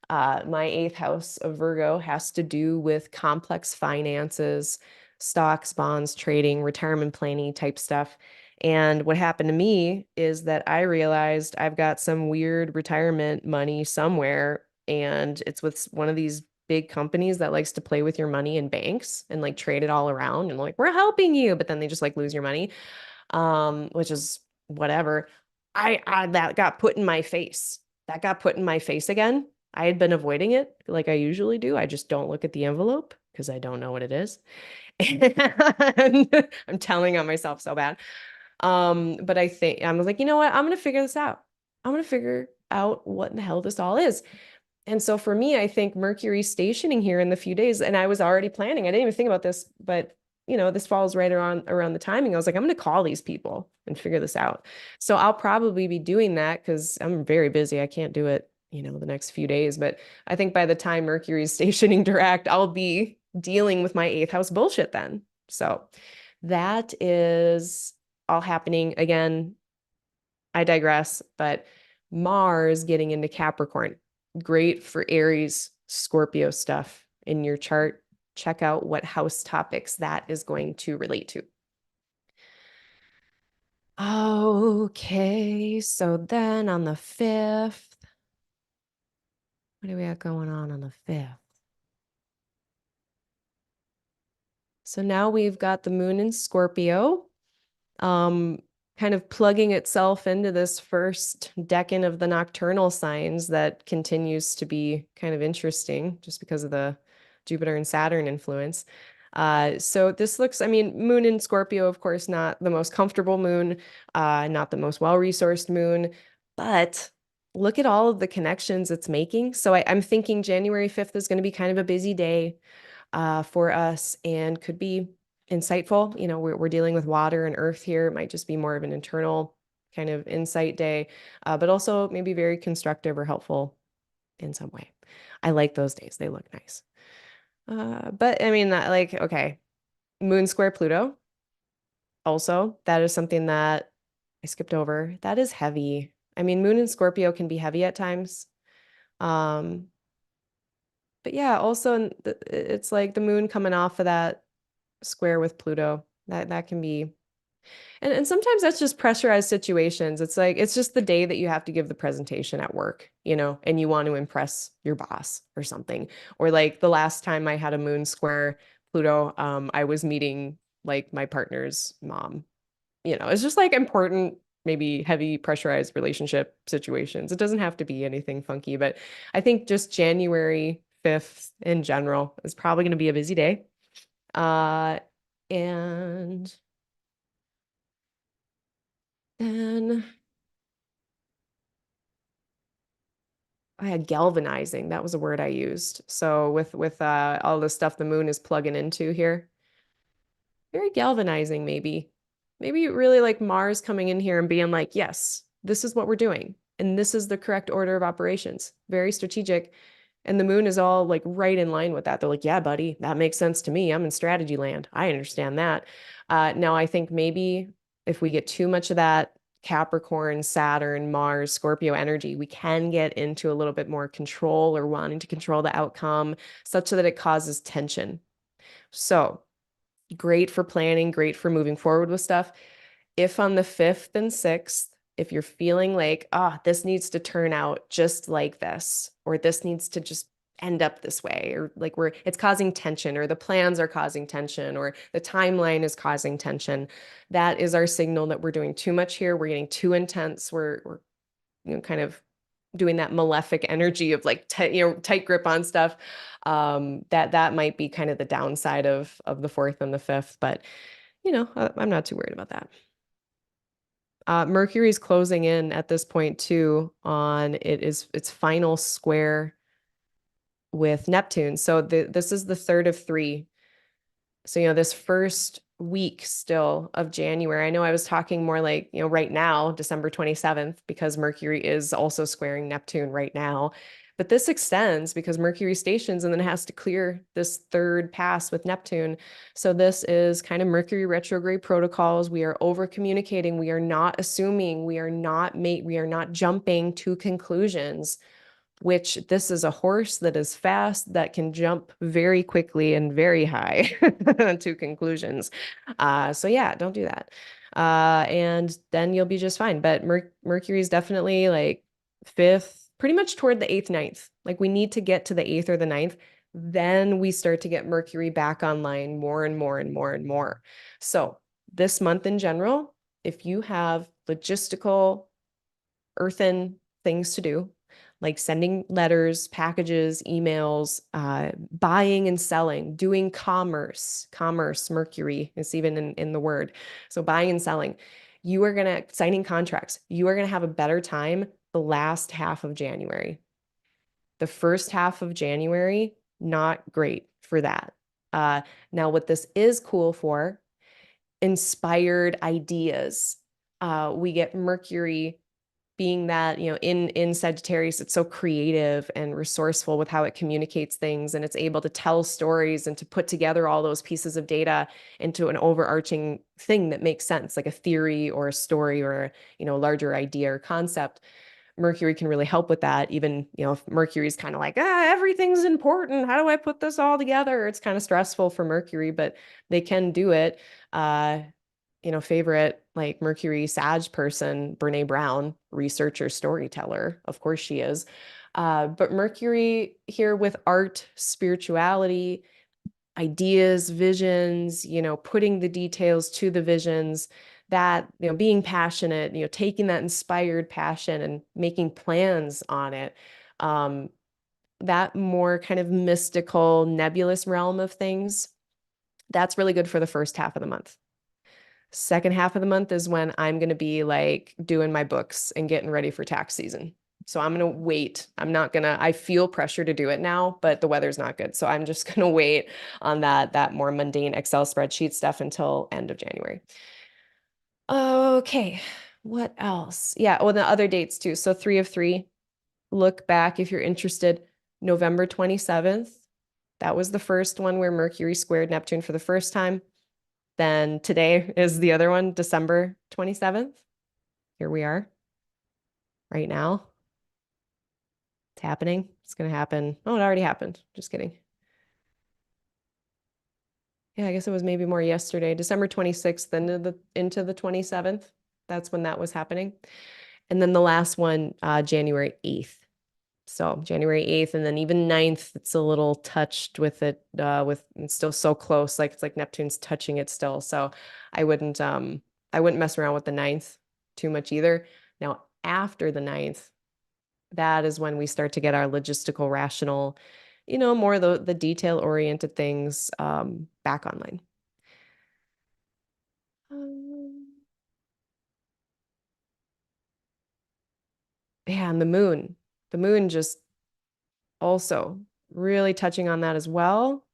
[SPEAKER 1] My eighth house of Virgo has to do with complex finances, stocks, bonds, trading, retirement planning type stuff. And what happened to me is that I realized I've got some weird retirement money somewhere, and it's with one of these big companies that likes to play with your money in banks and like trade it all around and like, we're helping you, but then they just like lose your money, which is whatever. I that got put in my face. That got put in my face again. I had been avoiding it like I usually do. I just don't look at the envelope because I don't know what it is. And I'm telling on myself so bad. But I think I was like, you know what? I'm gonna figure this out. I'm gonna figure out what the hell this all is. And so for me, I think Mercury stationing here in the few days, and I was already planning. I didn't even think about this, but this falls right around the timing. I was like, I'm going to call these people and figure this out. So I'll probably be doing that because I'm very busy. I can't do it, the next few days. But I think by the time Mercury is stationing direct, I'll be dealing with my eighth house bullshit then. So that is all happening again. I digress, but Mars getting into Capricorn, great for Aries, Scorpio stuff in your chart. Check out what house topics that is going to relate to. Okay, so then on the 5th, what do we got going on the 5th? So now we've got the moon in Scorpio, kind of plugging itself into this first decan of the nocturnal signs that continues to be kind of interesting just because of the Jupiter and Saturn influence. So this looks, moon in Scorpio, of course, not the most comfortable moon, not the most well-resourced moon, but look at all of the connections it's making. So I'm thinking January 5th is going to be kind of a busy day for us and could be insightful. We're dealing with water and earth here. It might just be more of an internal kind of insight day, but also maybe very constructive or helpful in some way. I like those days. They look nice. But okay, moon square Pluto. Also, that is something that I skipped over. That is heavy. Moon in Scorpio can be heavy at times. But yeah, also it's like the moon coming off of that square with Pluto. That can be, and sometimes that's just pressurized situations. It's like it's just the day that you have to give the presentation at work, and you want to impress your boss or something. Or like the last time I had a moon square Pluto, I was meeting like my partner's mom. It's just like important, maybe heavy pressurized relationship situations. It doesn't have to be anything funky, but I think just January 5th in general is probably going to be a busy day. And then I had galvanizing. That was a word I used. So with all the stuff the moon is plugging into here, very galvanizing maybe. Maybe really like Mars coming in here and being like, yes, this is what we're doing. And this is the correct order of operations. Very strategic. And the moon is all like right in line with that. They're like, yeah, buddy, that makes sense to me. I'm in strategy land. I understand that. Now, I think maybe if we get too much of that Capricorn, Saturn, Mars, Scorpio energy, we can get into a little bit more control or wanting to control the outcome such that it causes tension. So great for planning, great for moving forward with stuff. If on the 5th and 6th, if you're feeling like, this needs to turn out just like this, or this needs to just end up this way, or like it's causing tension, or the plans are causing tension, or the timeline is causing tension, that is our signal that we're doing too much here. We're getting too intense. We're kind of doing that malefic energy of like tight grip on stuff. That might be kind of the downside of the 4th and the 5th, but I'm not too worried about that. Mercury's closing in at this point too on its final square with Neptune. So this is the 3rd of 3. So, this first week still of January, I know I was talking more like, right now, December 27th, because Mercury is also squaring Neptune right now. But this extends because Mercury stations and then it has to clear this third pass with Neptune. So this is kind of Mercury retrograde protocols. We are over communicating. We are not assuming. We are not jumping to conclusions, which this is a horse that is fast, that can jump very quickly and very high to conclusions. So yeah, don't do that. And then you'll be just fine. But Mercury is definitely like fifth, pretty much toward the eighth, ninth. Like we need to get to the eighth or the ninth. Then we start to get Mercury back online more and more and more and more. So this month in general, if you have logistical, earthen things to do, like sending letters, packages, emails, buying and selling, doing commerce, Mercury is even in the word. So buying and selling, signing contracts, you are going to have a better time the last half of January. The first half of January, not great for that. Now, what this is cool for, inspired ideas. We get Mercury being that, in Sagittarius, it's so creative and resourceful with how it communicates things, and it's able to tell stories and to put together all those pieces of data into an overarching thing that makes sense, like a theory or a story or, larger idea or concept. Mercury can really help with that. Even, if Mercury's kind of like, everything's important. How do I put this all together? It's kind of stressful for Mercury, but they can do it. Favorite like Mercury Sag person, Brene Brown, researcher, storyteller. Of course she is. But Mercury here with art, spirituality, ideas, visions, putting the details to the visions, that, being passionate, taking that inspired passion and making plans on it. That more kind of mystical, nebulous realm of things, that's really good for the first half of the month. Second half of the month is when I'm going to be like doing my books and getting ready for tax season. So I'm going to wait. I feel pressure to do it now, but the weather's not good. So I'm just going to wait on that more mundane Excel spreadsheet stuff until end of January. Okay. What else? Yeah. Oh, the other dates too. So 3 of 3, look back if you're interested. November 27th. That was the first one where Mercury squared Neptune for the first time. Then today is the other one, December 27th. Here we are right now. It's happening. It's going to happen. Oh, it already happened. Just kidding. Yeah, I guess it was maybe more yesterday, December 26th into the 27th. That's when that was happening. And then the last one, January 8th. So January 8th, and then even 9th, it's a little touched with it, it's still so close. Like it's like Neptune's touching it still. So I wouldn't mess around with the 9th too much either. Now, after the 9th, that is when we start to get our logistical, rational, more the detail-oriented things back online. Yeah, and the moon. The moon just also really touching on that as well.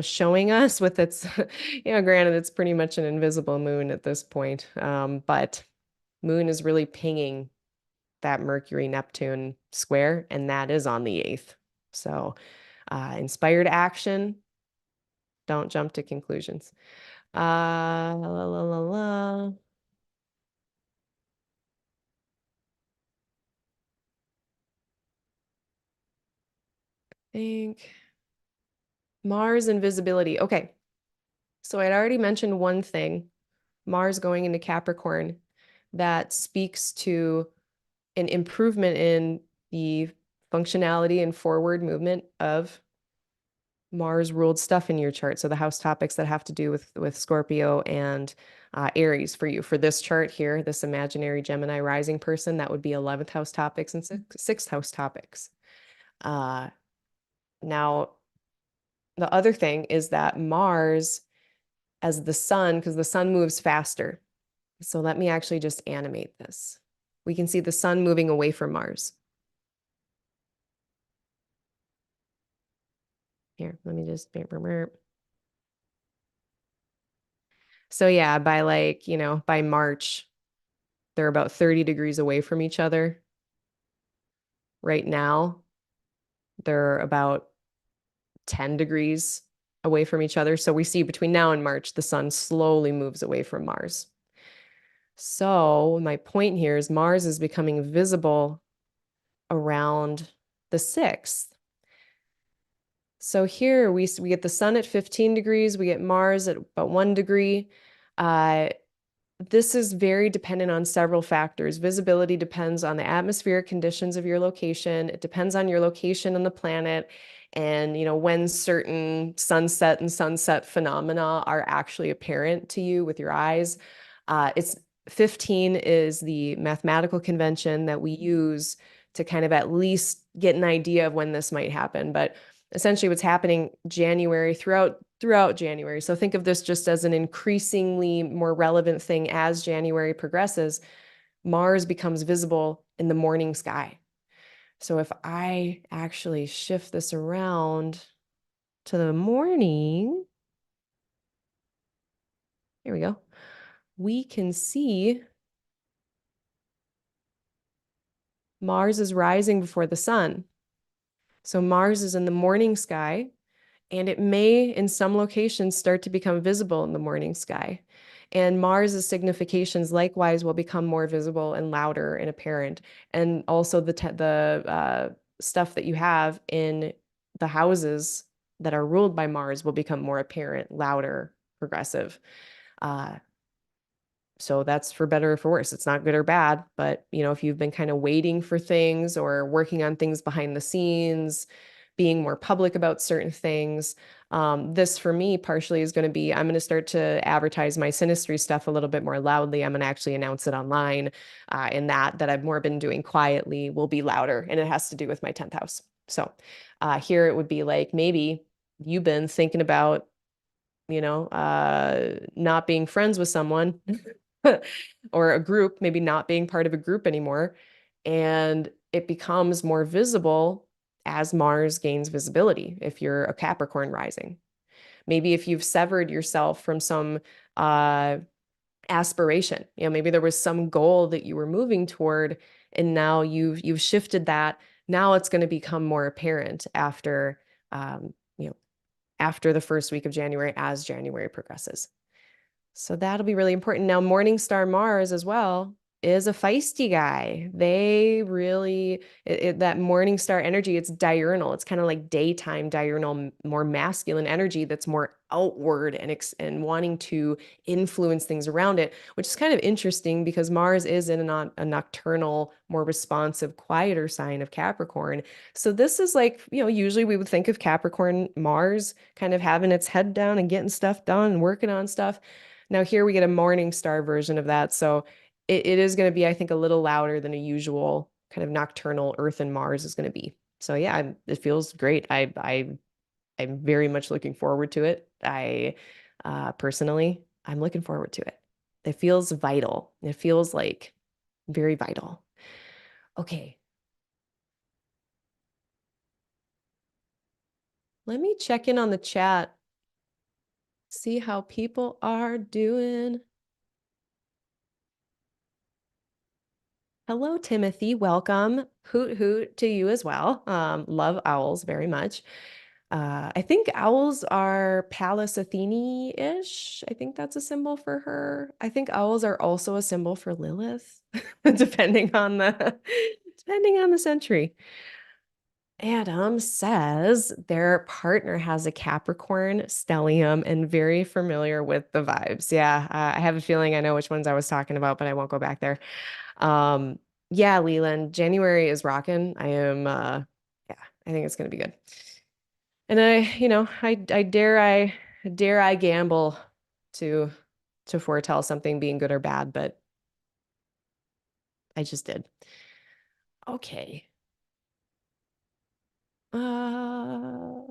[SPEAKER 1] Showing us with its, granted, it's pretty much an invisible moon at this point. But moon is really pinging that Mercury Neptune square, and that is on the 8th. So, inspired action, don't jump to conclusions. La, la, la, la. I think Mars invisibility. Okay. So I'd already mentioned one thing, Mars going into Capricorn, that speaks to an improvement in the functionality and forward movement of Mars ruled stuff in your chart. So the house topics that have to do with Scorpio and Aries for you. For this chart here, this imaginary Gemini rising person, that would be 11th house topics and sixth house topics. Now, the other thing is that Mars as the sun, because the sun moves faster. So let me actually just animate this. We can see the sun moving away from Mars. Here, let me just. So yeah, by March, they're about 30 degrees away from each other. right now, they're about 10 degrees away from each other. So we see between now and March, the sun slowly moves away from Mars. So my point here is Mars is becoming visible around the 6th. So here we get the sun at 15 degrees, we get Mars at about 1 degree. This is very dependent on several factors. Visibility depends on the atmospheric conditions of your location. It depends on your location on the planet and, when certain sunset and sunset phenomena are actually apparent to you with your eyes. It's 15 is the mathematical convention that we use to kind of at least get an idea of when this might happen. But essentially what's happening throughout January. So think of this just as an increasingly more relevant thing as January progresses. Mars becomes visible in the morning sky. So if I actually shift this around to the morning, here we go. We can see Mars is rising before the sun. So Mars is in the morning sky, and it may, in some locations, start to become visible in the morning sky. And Mars's significations likewise will become more visible and louder and apparent. And also the stuff that you have in the houses that are ruled by Mars will become more apparent, louder, progressive. Uh, so that's for better or for worse. It's not good or bad, but if you've been kind of waiting for things or working on things behind the scenes, being more public about certain things, this for me partially is going to be, I'm going to start to advertise my synastry stuff a little bit more loudly. I'm going to actually announce it online, and that I've more been doing quietly will be louder, and it has to do with my 10th house. So here it would be like maybe you've been thinking about not being friends with someone or a group, maybe not being part of a group anymore. And it becomes more visible as Mars gains visibility if you're a Capricorn rising. Maybe if you've severed yourself from some aspiration, maybe there was some goal that you were moving toward, and now you've shifted that. Now it's going to become more apparent um, after the first week of January as January progresses. So that'll be really important. Now, morning star Mars as well is a feisty guy. They really, that morning star energy, it's diurnal. It's kind of like daytime diurnal, more masculine energy that's more outward and wanting to influence things around it, which is kind of interesting because Mars is in a nocturnal, more responsive, quieter sign of Capricorn. So this is like, usually we would think of Capricorn Mars kind of having its head down and getting stuff done and working on stuff. Now here we get a morning star version of that. So it is going to be, I think, a little louder than a usual kind of nocturnal Earth and Mars is going to be. So yeah, it feels great. I'm very much looking forward to it. Personally, I'm looking forward to it. It feels vital. It feels like very vital. Okay. Let me check in on the chat, see how people are doing. Hello, Timothy. Welcome. Hoot hoot to you as well. Love owls very much. I think owls are Pallas Athene-ish. I think that's a symbol for her. I think owls are also a symbol for Lilith, depending on the century. Adam says their partner has a Capricorn stellium and very familiar with the vibes. Yeah, I have a feeling I know which ones I was talking about, but I won't go back there. Um, yeah, Leland, January is rocking. Yeah, I think it's gonna be good. And I dare I gamble to foretell something being good or bad, but I just did. Okay. On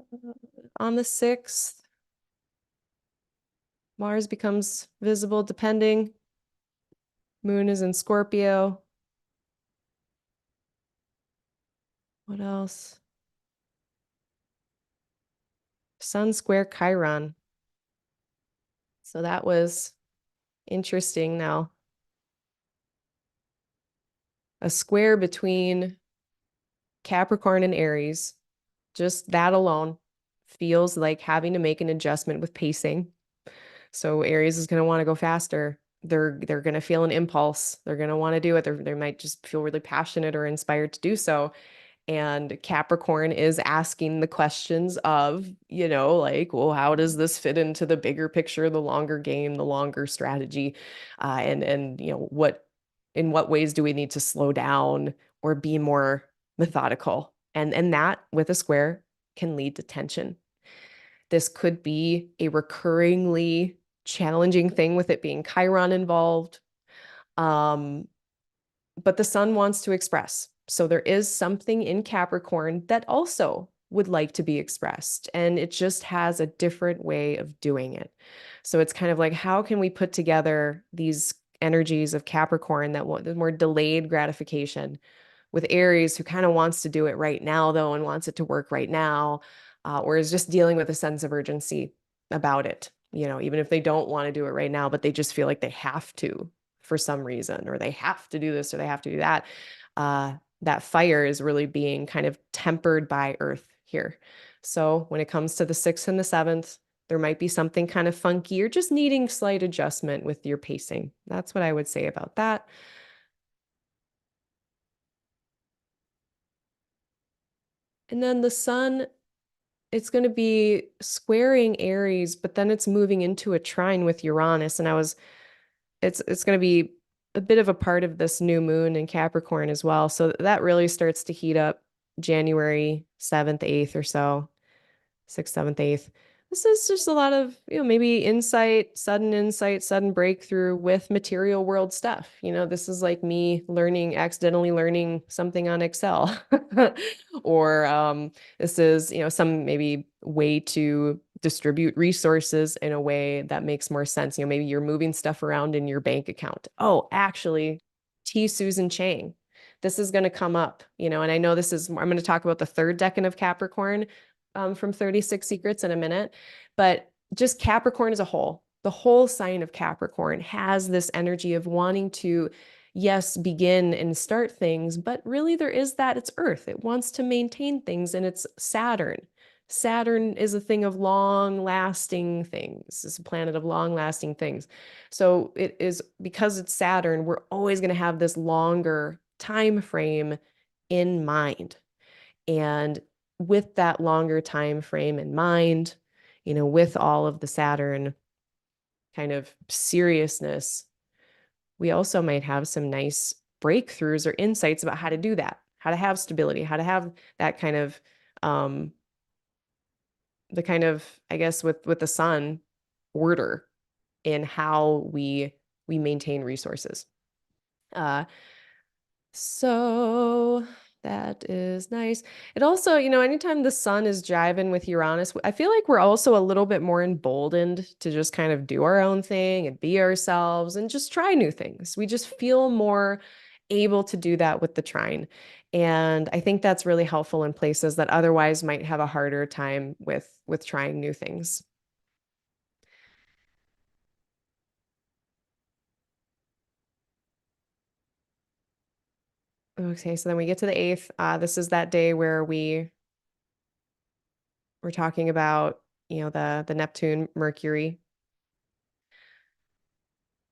[SPEAKER 1] the 6th, Mars becomes visible depending. Moon is in Scorpio. What else? Sun square Chiron. So that was interesting. Now, a square between Capricorn and Aries, just that alone feels like having to make an adjustment with pacing. So Aries is going to want to go faster. They're going to feel an impulse. They're going to want to do it. They might just feel really passionate or inspired to do so. And Capricorn is asking the questions of, like, well, how does this fit into the bigger picture, the longer game, the longer strategy? And in what ways do we need to slow down or be more methodical? And that with a square can lead to tension. This could be a recurringly challenging thing with it being Chiron involved. Um, but the sun wants to express. So there is something in Capricorn that also would like to be expressed, and it just has a different way of doing it. So it's kind of like, how can we put together these energies of Capricorn that want the more delayed gratification with Aries, who kind of wants to do it right now, though, and wants it to work right now, or is just dealing with a sense of urgency about it, even if they don't want to do it right now, but they just feel like they have to for some reason, or they have to do this or they have to do that. That fire is really being kind of tempered by Earth here. So when it comes to the 6th and the 7th, there might be something kind of funky or just needing slight adjustment with your pacing. That's what I would say about that. And then the sun, it's going to be squaring Aries, but then it's moving into a trine with Uranus. And it's going to be a bit of a part of this new moon in Capricorn as well. So that really starts to heat up January 7th, 8th or so. 6th, 7th, 8th. This is just a lot of, maybe insight, sudden breakthrough with material world stuff. This is like me accidentally learning something on Excel. Or this is, some maybe way to distribute resources in a way that makes more sense. Maybe you're moving stuff around in your bank account. Oh, actually, T. Susan Chang. This is going to come up, and I know I'm going to talk about the third decan of Capricorn, from 36 Secrets in a minute. But just Capricorn as a whole, the whole sign of Capricorn has this energy of wanting to, yes, begin and start things, but really it's Earth. It wants to maintain things, and it's Saturn. Saturn is a thing of long-lasting things. It's a planet of long-lasting things. So it is, because it's Saturn, we're always going to have this longer time frame in mind. And with that longer time frame in mind, with all of the Saturn kind of seriousness, we also might have some nice breakthroughs or insights about how to do that, how to have stability, how to have that kind of the kind of, I guess, with the sun, order in how we maintain resources. So that is nice. It also, anytime the sun is jiving with Uranus, I feel like we're also a little bit more emboldened to just kind of do our own thing and be ourselves and just try new things. We just feel more able to do that with the trine. And I think that's really helpful in places that otherwise might have a harder time with trying new things. Okay, so then we get to the 8th. This is that day where we're talking about, the Neptune, Mercury.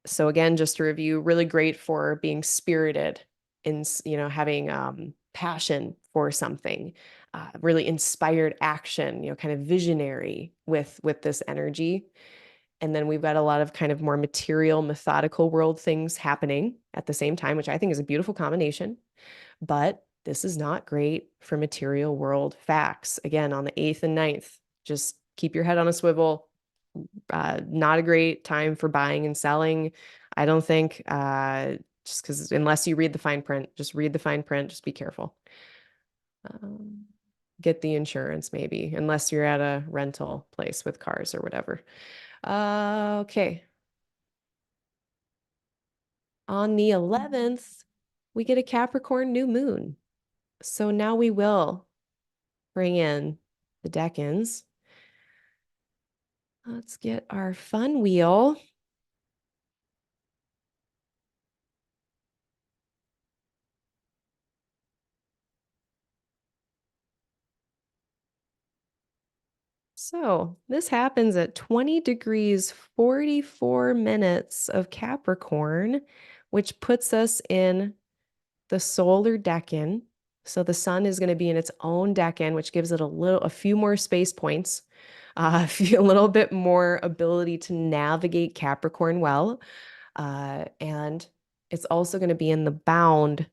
[SPEAKER 1] So again, just to review, really great for being spirited in, having passion for something, really inspired action, kind of visionary with this energy. And then we've got a lot of kind of more material, methodical world things happening at the same time, which I think is a beautiful combination. But this is not great for material world facts. Again, on the 8th and 9th, just keep your head on a swivel. Not a great time for buying and selling, I don't think. Just because, unless you read the fine print, just read the fine print, just be careful. Um, get the insurance, maybe, unless you're at a rental place with cars or whatever. Okay. On the 11th, we get a Capricorn new moon. So now we will bring in the Decans. Let's get our fun wheel. So this happens at 20 degrees 44 minutes of Capricorn, which puts us in the solar decan. So the sun is going to be in its own decan, which gives it a few more space points, a little bit more ability to navigate Capricorn well. And it's also going to be in the bound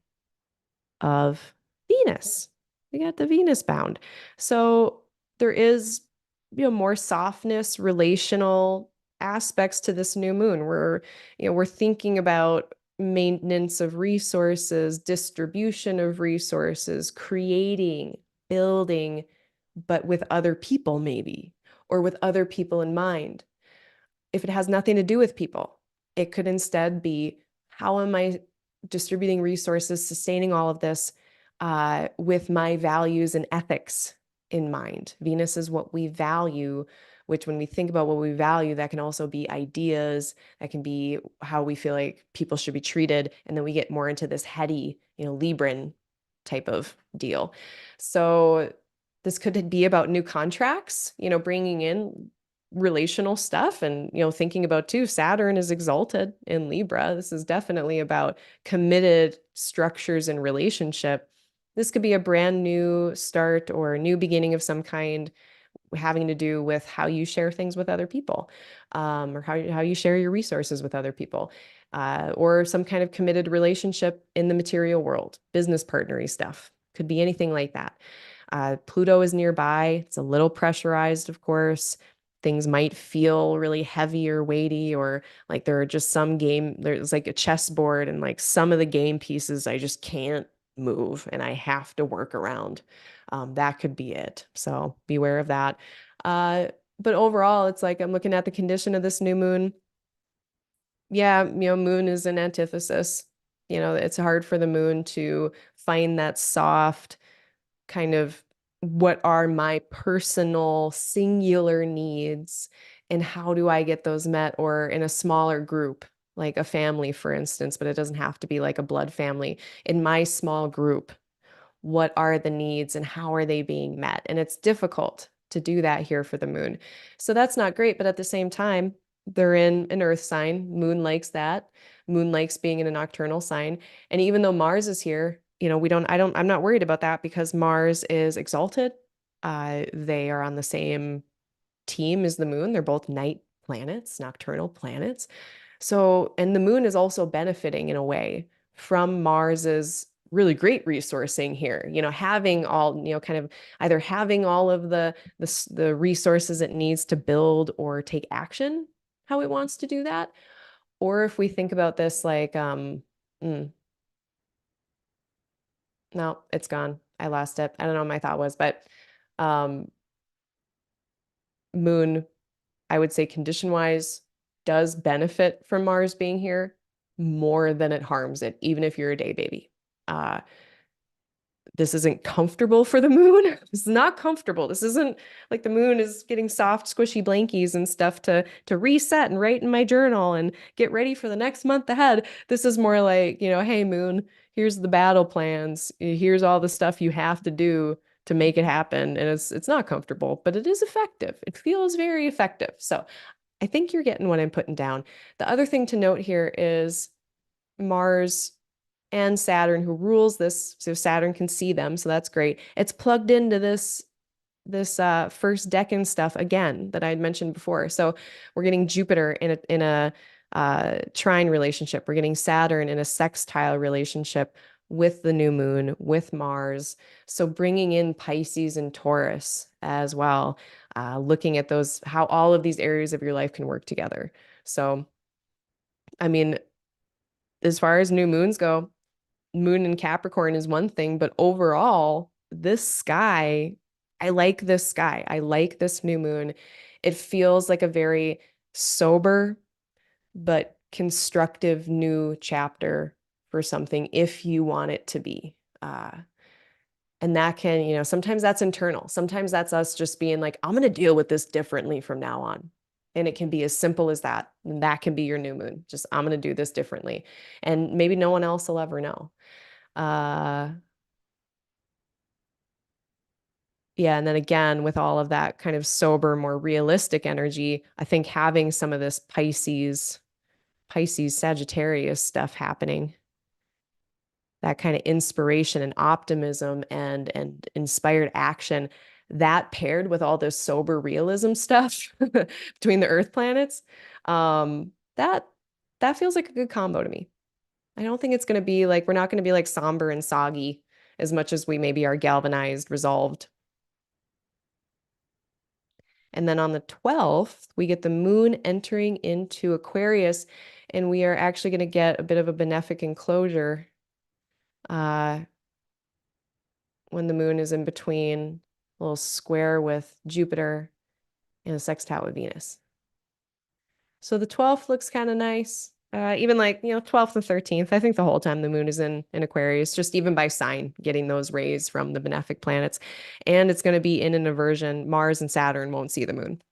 [SPEAKER 1] of Venus. We got the Venus bound. So there is, more softness, relational aspects to this new moon. We're thinking about maintenance of resources, distribution of resources, creating, building, but with other people maybe, or with other people in mind. If it has nothing to do with people, it could instead be, how am I distributing resources, sustaining all of this with my values and ethics in mind? Venus is what we value, which when we think about what we value, that can also be ideas, that can be how we feel like people should be treated. And then we get more into this heady, Libran type of deal. So this could be about new contracts, bringing in relational stuff, and thinking about too, Saturn is exalted in Libra. This is definitely about committed structures and relationship. This could be a brand new start or a new beginning of some kind, having to do with how you share things with other people, or how you share your resources with other people, or some kind of committed relationship in the material world, business partnery stuff. Could be anything like that. Pluto is nearby. It's a little pressurized, of course. Things might feel really heavy or weighty, or like there's like a chessboard, and like some of the game pieces I just can't move and I have to work around. That could be it. So beware of that. Uh, but overall, it's like I'm looking at the condition of this new moon. Yeah, moon is an antithesis. It's hard for the moon to find that soft kind of, what are my personal singular needs and how do I get those met, or in a smaller group, like a family, for instance, but it doesn't have to be like a blood family. In my small group, what are the needs and how are they being met? And it's difficult to do that here for the moon. So that's not great. But at the same time, they're in an earth sign. Moon likes that. Moon likes being in a nocturnal sign. And even though Mars is here, I'm not worried about that because Mars is exalted. They are on the same team as the moon. They're both night planets, nocturnal planets. So, and the moon is also benefiting in a way from Mars's really great resourcing here, having all, kind of either having all of the resources it needs to build or take action how it wants to do that. Or if we think about this like, mm, no, it's gone. I lost it. I don't know what my thought was, but um, moon, I would say condition wise, does benefit from Mars being here more than it harms it, even if you're a day baby. Uh, this isn't comfortable for the moon. It's not comfortable. This isn't like the moon is getting soft, squishy blankies and stuff to reset and write in my journal and get ready for the next month ahead. This is more like, hey, moon, here's the battle plans. Here's all the stuff you have to do to make it happen. And it's not comfortable, but it is effective. It feels very effective. So I think you're getting what I'm putting down. The other thing to note here is Mars and Saturn, who rules this, so Saturn can see them, so that's great. It's plugged into this first decan stuff again that I had mentioned before. So we're getting Jupiter in a trine relationship. We're getting Saturn in a sextile relationship with the new moon, with Mars. So bringing in Pisces and Taurus as well, looking at those, how all of these areas of your life can work together. So, I mean, as far as new moons go, moon in Capricorn is one thing, but overall, this sky, I like this sky. I like this new moon. It feels like a very sober but constructive new chapter for something if you want it to be. And that can, sometimes that's internal. Sometimes that's us just being like, I'm going to deal with this differently from now on. And it can be as simple as that. And that can be your new moon. Just, I'm going to do this differently. And maybe no one else will ever know. Uh, Yeah, and then again, with all of that kind of sober, more realistic energy, I think having some of this Pisces, Sagittarius stuff happening, that kind of inspiration and optimism and inspired action, that paired with all this sober realism stuff between the Earth planets, that feels like a good combo to me. I don't think it's going to be like we're not going to be like somber and soggy as much as we maybe are galvanized, resolved. And then on the 12th, we get the moon entering into Aquarius, and we are actually going to get a bit of a benefic enclosure uh, when the moon is in between a little square with Jupiter and a sextile with Venus. So the 12th looks kind of nice. Even like, 12th and 13th, I think the whole time the moon is in Aquarius, just even by sign, getting those rays from the benefic planets. And it's going to be in an inversion. Mars and Saturn won't see the moon.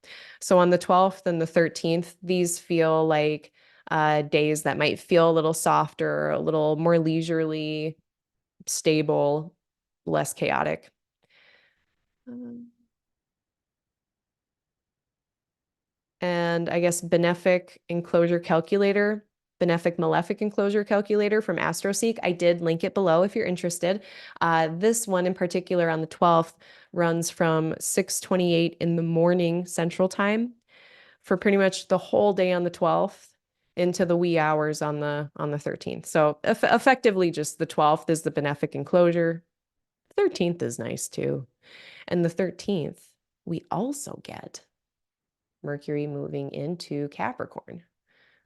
[SPEAKER 1] So on the 12th and the 13th, these feel like days that might feel a little softer, a little more leisurely, stable, less chaotic. Um, and I guess Benefic Malefic Enclosure Calculator from AstroSeek. I did link it below if you're interested. This one in particular on the 12th runs from 6:28 in the morning Central Time for pretty much the whole day on the 12th into the wee hours on the 13th. So effectively just the 12th is the Benefic Enclosure. 13th is nice too. And the 13th, we also get Mercury moving into Capricorn.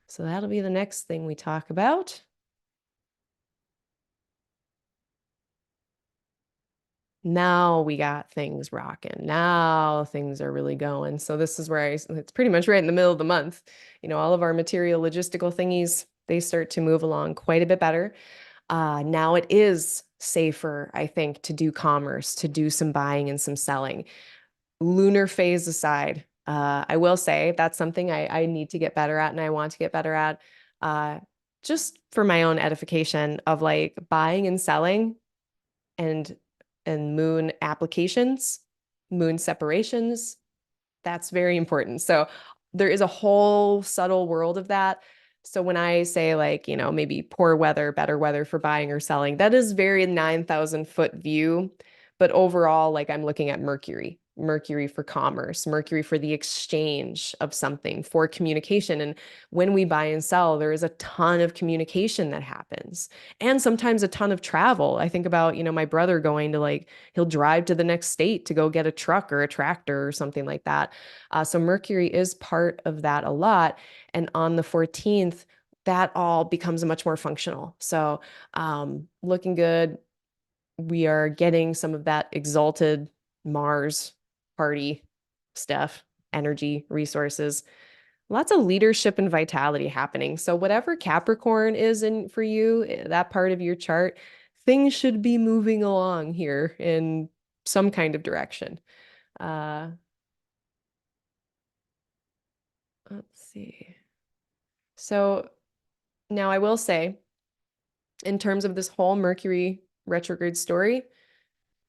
[SPEAKER 1] So that'll be the next thing we talk about. Now we got things rocking. Now things are really going. So this is where it's pretty much right in the middle of the month. All of our material logistical thingies, they start to move along quite a bit better. Now it is safer, I think, to do commerce, to do some buying and some selling. Lunar phase aside, I will say that's something I need to get better at and I want to get better at. Uh, just for my own edification of like buying and selling and moon applications, moon separations, that's very important. So there is a whole subtle world of that. So when I say like, maybe poor weather, better weather for buying or selling, that is very 9,000-foot view. But overall, like I'm looking at Mercury for commerce, Mercury for the exchange of something, for communication. And when we buy and sell, there is a ton of communication that happens and sometimes a ton of travel. I think about, my brother going to like, he'll drive to the next state to go get a truck or a tractor or something like that. So Mercury is part of that a lot. And on the 14th, that all becomes much more functional. So looking good. We are getting some of that exalted Mars party stuff, energy, resources, lots of leadership and vitality happening. So whatever Capricorn is in for you, that part of your chart, things should be moving along here in some kind of direction. Uh, let's see. So now I will say, in terms of this whole Mercury retrograde story,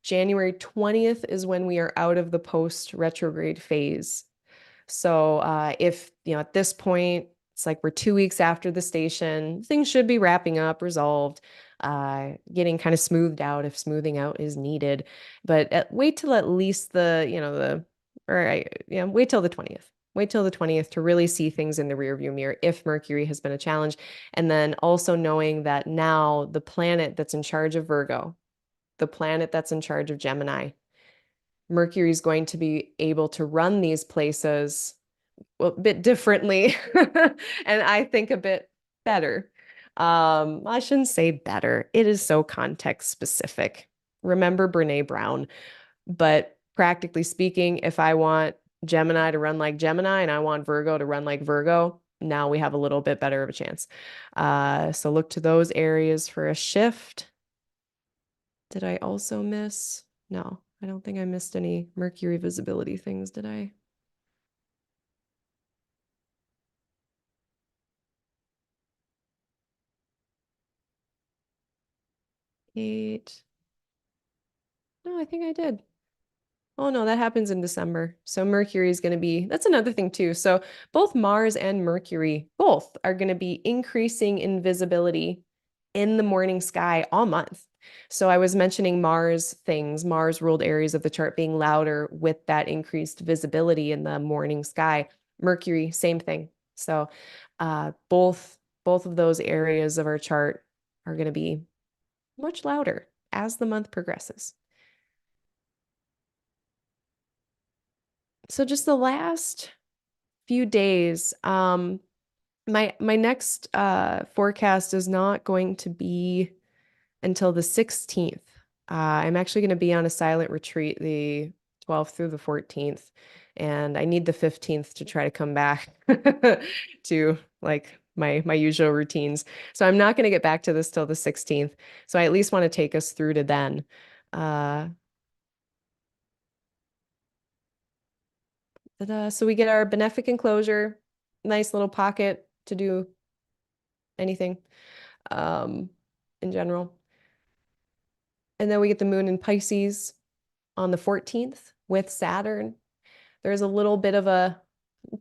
[SPEAKER 1] January 20th is when we are out of the post retrograde phase. So if, at this point, it's like we're 2 weeks after the station, things should be wrapping up, resolved, getting kind of smoothed out if smoothing out is needed. But wait till at least wait till the 20th. Wait till the 20th to really see things in the rearview mirror if Mercury has been a challenge. And then also knowing that now the planet that's in charge of Virgo, the planet that's in charge of Gemini, Mercury is going to be able to run these places a bit differently and I think a bit better. I shouldn't say better. It is so context specific. Remember Brene Brown. But practically speaking, if I want Gemini to run like Gemini and I want Virgo to run like Virgo, now we have a little bit better of a chance. So look to those areas for a shift. Did I also miss? No, I don't think I missed any Mercury visibility things, did I? 8. No, I think I did. Oh no, that happens in December. So Mercury is going to be, that's another thing too. So both Mars and Mercury, both are going to be increasing in visibility in the morning sky all month. So I was mentioning Mars things, Mars ruled areas of the chart being louder with that increased visibility in the morning sky. Mercury, same thing. So both of those areas of our chart are going to be much louder as the month progresses. So just the last few days, my next forecast is not going to be until the 16th. I'm actually going to be on a silent retreat the 12th through the 14th, and I need the 15th to try to come back to like my usual routines. So I'm not going to get back to this till the 16th. So I at least want to take us through to then. Uh, so we get our benefic enclosure, nice little pocket to do anything um, in general. And then we get the moon in Pisces on the 14th with Saturn. There's a little bit of a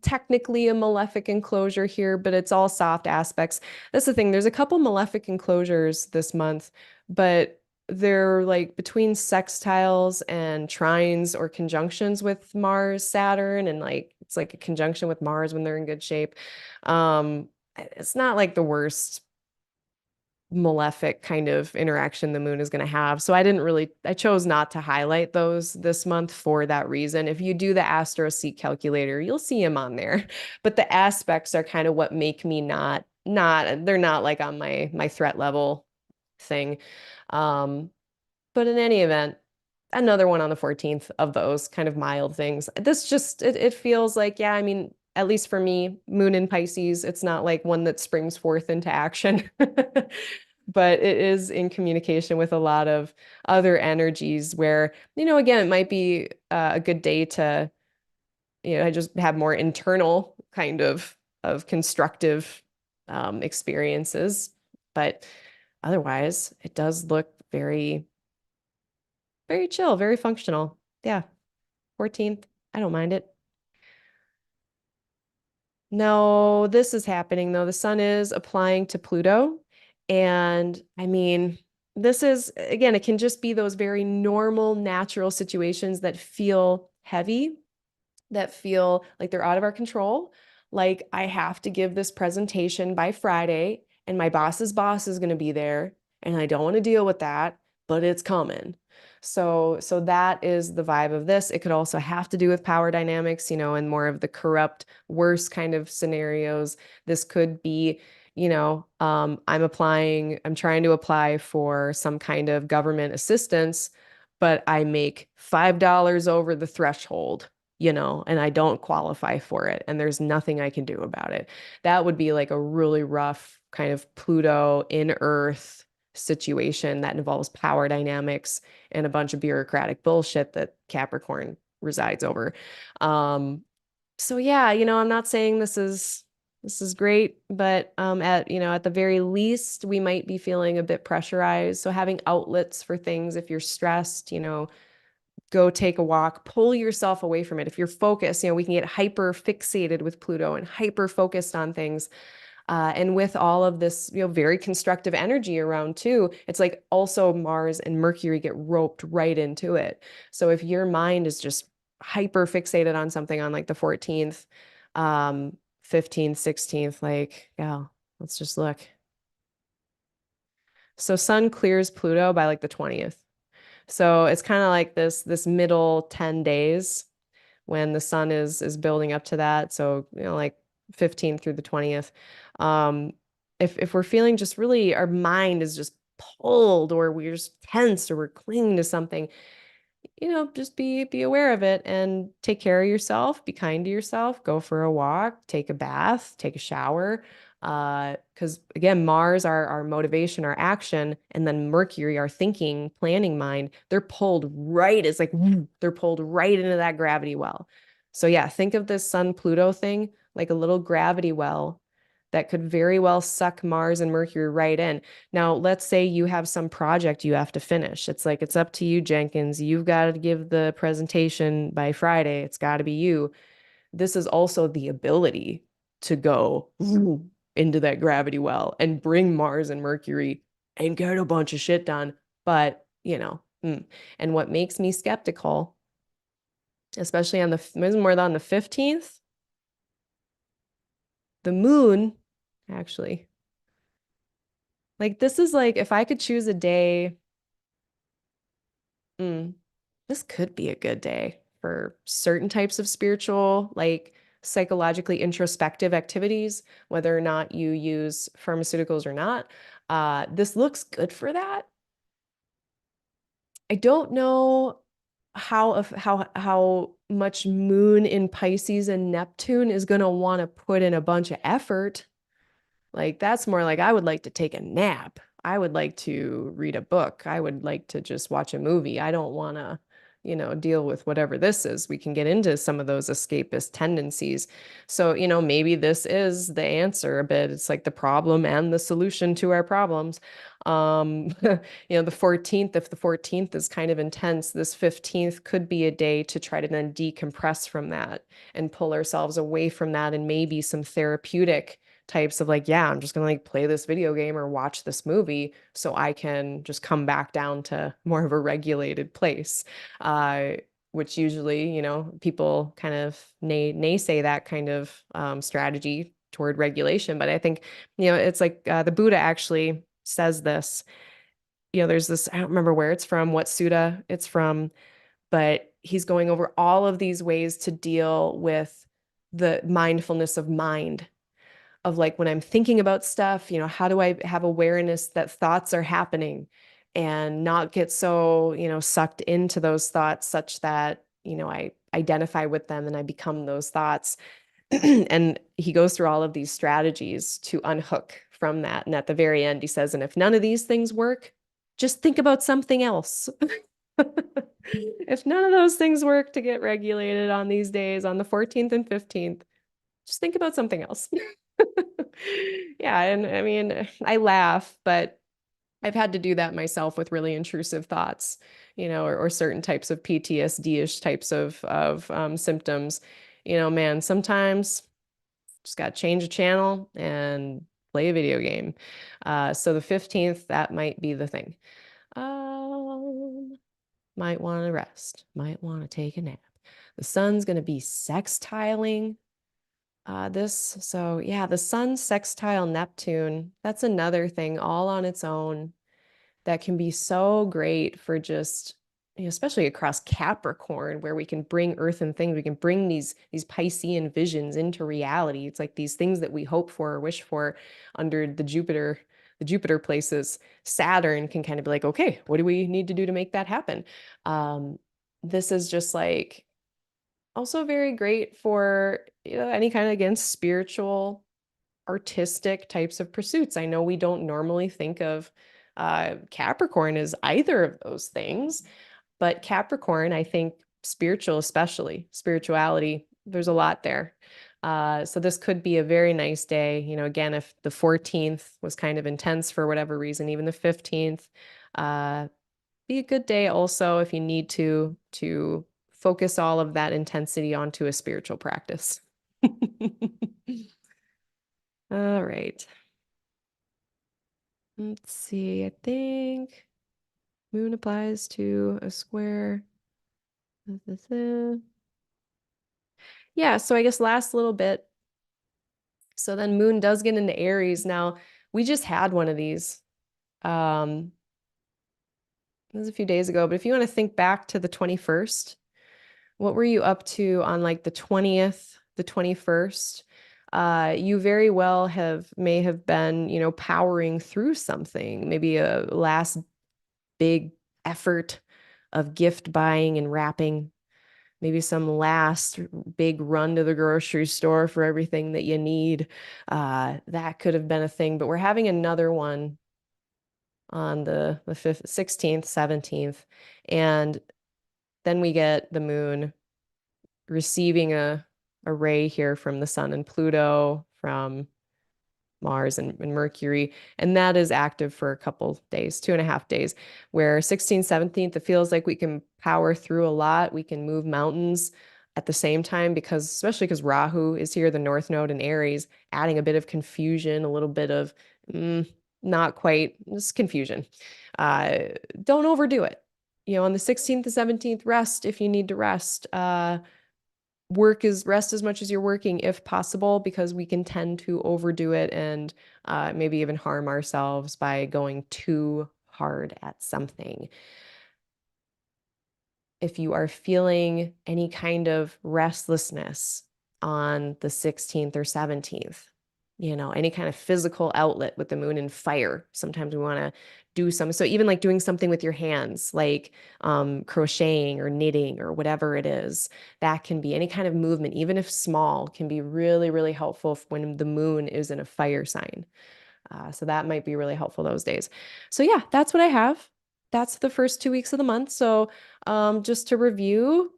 [SPEAKER 1] technically a malefic enclosure here, but it's all soft aspects. That's the thing. There's a couple malefic enclosures this month, but they're like between sextiles and trines or conjunctions with Mars, Saturn, and like it's like a conjunction with Mars when they're in good shape. It's not like the worst malefic kind of interaction the moon is going to have. So I chose not to highlight those this month for that reason. If you do the Astrology Calculator, you'll see them on there. But the aspects are kind of what make me they're not like on my threat level thing. Um, but in any event, another one on the 14th of those kind of mild things. This just it feels like, yeah, I mean, at least for me, moon in Pisces, it's not like one that springs forth into action. But it is in communication with a lot of other energies where, again, it might be a good day to, just have more internal kind of constructive experiences. But otherwise, it does look very, very chill, very functional. Yeah, 14th. I don't mind it. No, this is happening though. The sun is applying to Pluto. And I mean, this is, again, it can just be those very normal, natural situations that feel heavy, that feel like they're out of our control. Like I have to give this presentation by Friday, and my boss's boss is going to be there, and I don't want to deal with that, but it's coming. So that is the vibe of this. It could also have to do with power dynamics, and more of the corrupt, worse kind of scenarios. This could be, I'm trying to apply for some kind of government assistance, but I make $5 over the threshold, and I don't qualify for it, and there's nothing I can do about it. That would be like a really rough kind of Pluto in Earth situation that involves power dynamics and a bunch of bureaucratic bullshit that Capricorn resides over. Um, so yeah, I'm not saying this is great, but at the very least, we might be feeling a bit pressurized. So having outlets for things if you're stressed, go take a walk, pull yourself away from it. If you're focused, we can get hyper fixated with Pluto and hyper focused on things. And with all of this, very constructive energy around too, it's like also Mars and Mercury get roped right into it. So if your mind is just hyper fixated on something on like the 14th, 15th, 16th, like, yeah, let's just look. So Sun clears Pluto by like the 20th. So it's kind of like this middle 10 days when the sun is building up to that. So, like 15th through the 20th. Um, if we're feeling just really our mind is just pulled or we're just tense or we're clinging to something, just be aware of it and take care of yourself, be kind to yourself, go for a walk, take a bath, take a shower. Because again, Mars, our motivation, our action, and then Mercury, our thinking, planning mind, they're pulled right, it's like they're pulled right into that gravity well. So yeah, think of this Sun Pluto thing like a little gravity well that could very well suck Mars and Mercury right in. Now, let's say you have some project you have to finish. It's like, it's up to you, Jenkins. You've got to give the presentation by Friday. It's got to be you. This is also the ability to go into that gravity well and bring Mars and Mercury and get a bunch of shit done. But, and what makes me skeptical, especially on more on the 15th, the moon, actually, like this is like if I could choose a day, mm, this could be a good day for certain types of spiritual, like psychologically introspective activities, whether or not you use pharmaceuticals or not. This looks good for that. I don't know how much moon in Pisces and Neptune is going to want to put in a bunch of effort. Like that's more like I would like to take a nap. I would like to read a book. I would like to just watch a movie. I don't want to, deal with whatever this is. We can get into some of those escapist tendencies. So, maybe this is the answer a bit. It's like the problem and the solution to our problems. The 14th, if the 14th is kind of intense, this 15th could be a day to try to then decompress from that and pull ourselves away from that and maybe some therapeutic types of like, yeah, I'm just gonna like play this video game or watch this movie so I can just come back down to more of a regulated place. Uh, which usually, people kind of naysay that kind of strategy toward regulation. But I think, it's like the Buddha actually says this. There's this, I don't remember where it's from, what sutta it's from, but he's going over all of these ways to deal with the mindfulness of mind of like when I'm thinking about stuff, how do I have awareness that thoughts are happening and not get so, sucked into those thoughts such that, I identify with them and I become those thoughts. And he goes through all of these strategies to unhook from that. And at the very end, he says, and if none of these things work, just think about something else. If none of those things work to get regulated on these days, on the 14th and 15th, just think about something else. Yeah, and I mean, I laugh, but I've had to do that myself with really intrusive thoughts, or certain types of PTSD-ish types of symptoms. Man, sometimes just got to change a channel and play a video game. So the 15th, that might be the thing. Um, might want to rest, might want to take a nap. The sun's going to be sextiling this. So yeah, the sun sextile Neptune, that's another thing all on its own that can be so great for just, especially across Capricorn, where we can bring earth and things, we can bring these Piscean visions into reality. It's like these things that we hope for or wish for under the Jupiter places. Saturn can kind of be like, okay, what do we need to do to make that happen? This is just like also very great for any kind of, again, spiritual, artistic types of pursuits. I know we don't normally think of Capricorn as either of those things, but Capricorn, I think spiritual, especially spirituality, there's a lot there. So this could be a very nice day. Again, if the 14th was kind of intense for whatever reason, even the 15th, be a good day also if you need to focus all of that intensity onto a spiritual practice. All right. Let's see. I think moon applies to a square. Yeah, so I guess last little bit. So then moon does get into Aries. Now, we just had one of these. It was a few days ago, but if you want to think back to the 21st, what were you up to on like the 20th, the 21st? You very well may have been, powering through something, maybe a last big effort of gift buying and wrapping, maybe some last big run to the grocery store for everything that you need. That could have been a thing, but we're having another one on the 5th, 16th, 17th, and then we get the moon receiving a ray here from the sun and Pluto, from Mars and Mercury. And that is active for a couple days, 2.5 days, where 16th, 17th, it feels like we can power through a lot. We can move mountains at the same time because, especially because Rahu is here, the North Node in Aries, adding a bit of confusion, a little bit of not quite, just confusion. Uh, don't overdo it. On the 16th to 17th, rest if you need to rest. Rest as much as you're working if possible, because we can tend to overdo it and maybe even harm ourselves by going too hard at something. If you are feeling any kind of restlessness on the 16th or 17th, any kind of physical outlet with the moon in fire, sometimes we want to do some. So even like doing something with your hands, like crocheting or knitting or whatever it is, that can be any kind of movement, even if small, can be really, really helpful when the moon is in a fire sign. So that might be really helpful those days. So yeah, that's what I have. That's the first 2 weeks of the month. So just to review,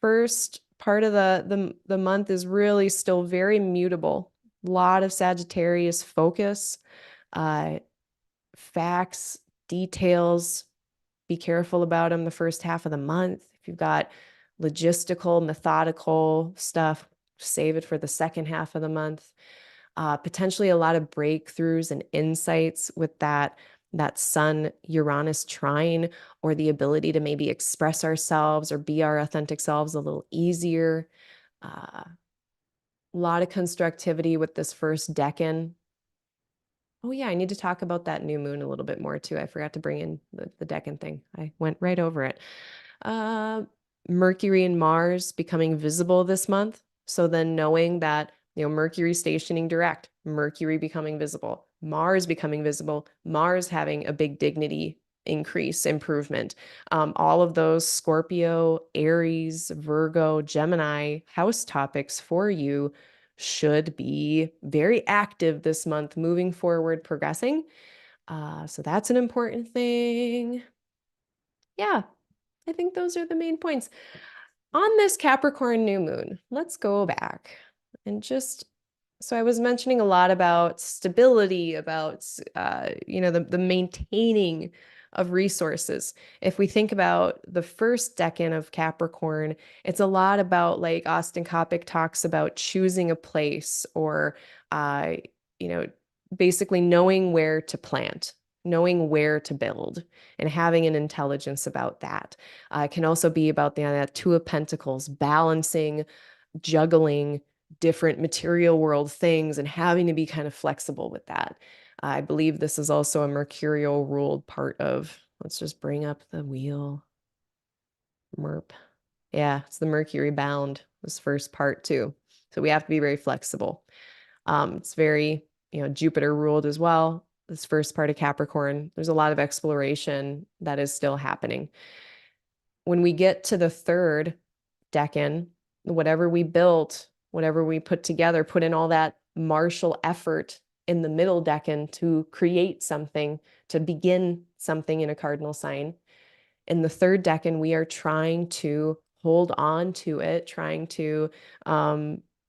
[SPEAKER 1] first part of the month is really still very mutable. A lot of Sagittarius focus, uh, facts, details. Be careful about them the first half of the month. If you've got logistical, methodical stuff, save it for the second half of the month. Potentially a lot of breakthroughs and insights with that Sun Uranus trine, or the ability to maybe express ourselves or be our authentic selves a little easier. A lot of constructivity with this first decan. Oh yeah, I need to talk about that new moon a little bit more too. I forgot to bring in the decan thing. I went right over it. Uh, Mercury and Mars becoming visible this month. So then knowing that, Mercury stationing direct, Mercury becoming visible, Mars becoming visible, Mars having a big dignity increase, improvement. All of those Scorpio, Aries, Virgo, Gemini house topics for you should be very active this month, moving forward, progressing. So that's an important thing. Yeah, I think those are the main points. On this Capricorn new moon, let's go back and so I was mentioning a lot about stability, about the maintaining of resources. If we think about the first decan of Capricorn, it's a lot about, like Austin Coppock talks about, choosing a place, or uh, you know, basically knowing where to plant, knowing where to build, and having an intelligence about that. It can also be about the Two of Pentacles, balancing, juggling different material world things and having to be kind of flexible with that. I believe this is also a mercurial ruled part of, let's just bring up the wheel. Merp. Yeah, it's the Mercury bound, this first part too. So we have to be very flexible. It's very, Jupiter ruled as well. This first part of Capricorn, there's a lot of exploration that is still happening. When we get to the third decan, whatever we built, whatever we put together, put in all that martial effort in the middle decan to create something, to begin something in a cardinal sign. In the third decan, we are trying to hold on to it, trying to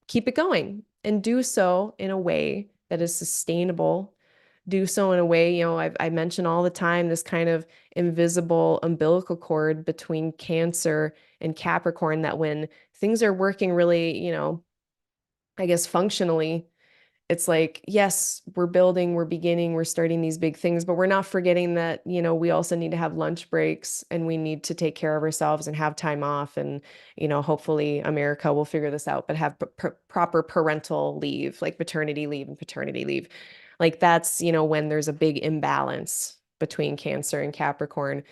[SPEAKER 1] keep it going, and do so in a way that is sustainable. Do so in a way, I mention all the time this kind of invisible umbilical cord between Cancer and Capricorn, that when things are working really, I guess functionally, it's like, yes, we're building, we're beginning, we're starting these big things, but we're not forgetting that, we also need to have lunch breaks, and we need to take care of ourselves and have time off. And, hopefully America will figure this out, but have proper parental leave, like maternity leave and paternity leave. Like that's, when there's a big imbalance between Cancer and Capricorn.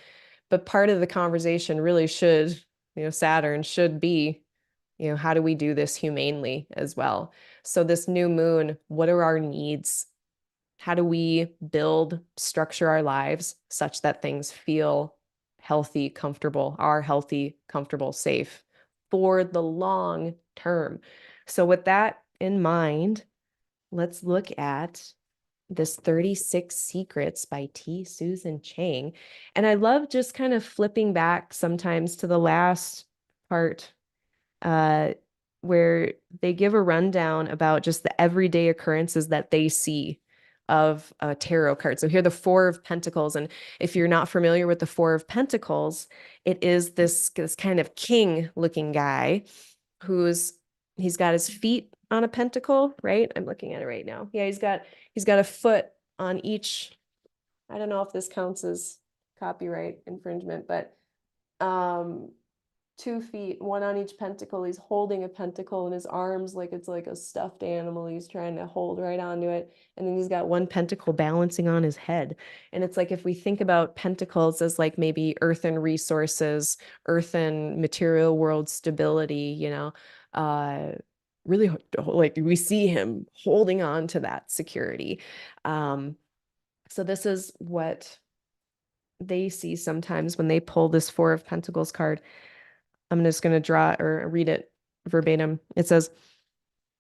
[SPEAKER 1] But part of the conversation really should, Saturn should be, how do we do this humanely as well? So this new moon, what are our needs? How do we build, structure our lives such that things feel healthy, comfortable, are healthy, comfortable, safe for the long term? So with that in mind, let's look at this 36 Secrets by T. Susan Chang. And I love just kind of flipping back sometimes to the last part, where they give a rundown about just the everyday occurrences that they see of a tarot card. So here the Four of Pentacles, and if you're not familiar with the Four of Pentacles, it is this kind of king looking guy who's he's got his feet on a pentacle, right? I'm looking at it right now. Yeah, he's got a foot on each. I don't know if this counts as copyright infringement, but um 2 feet, one on each pentacle. He's holding a pentacle in his arms like it's like a stuffed animal. He's trying to hold right onto it. And then he's got one pentacle balancing on his head. And it's like if we think about pentacles as like maybe earthen resources, earthen material world stability, really like we see him holding on to that security. So this is what they see sometimes when they pull this Four of Pentacles card. I'm just going to draw or read it verbatim. It says,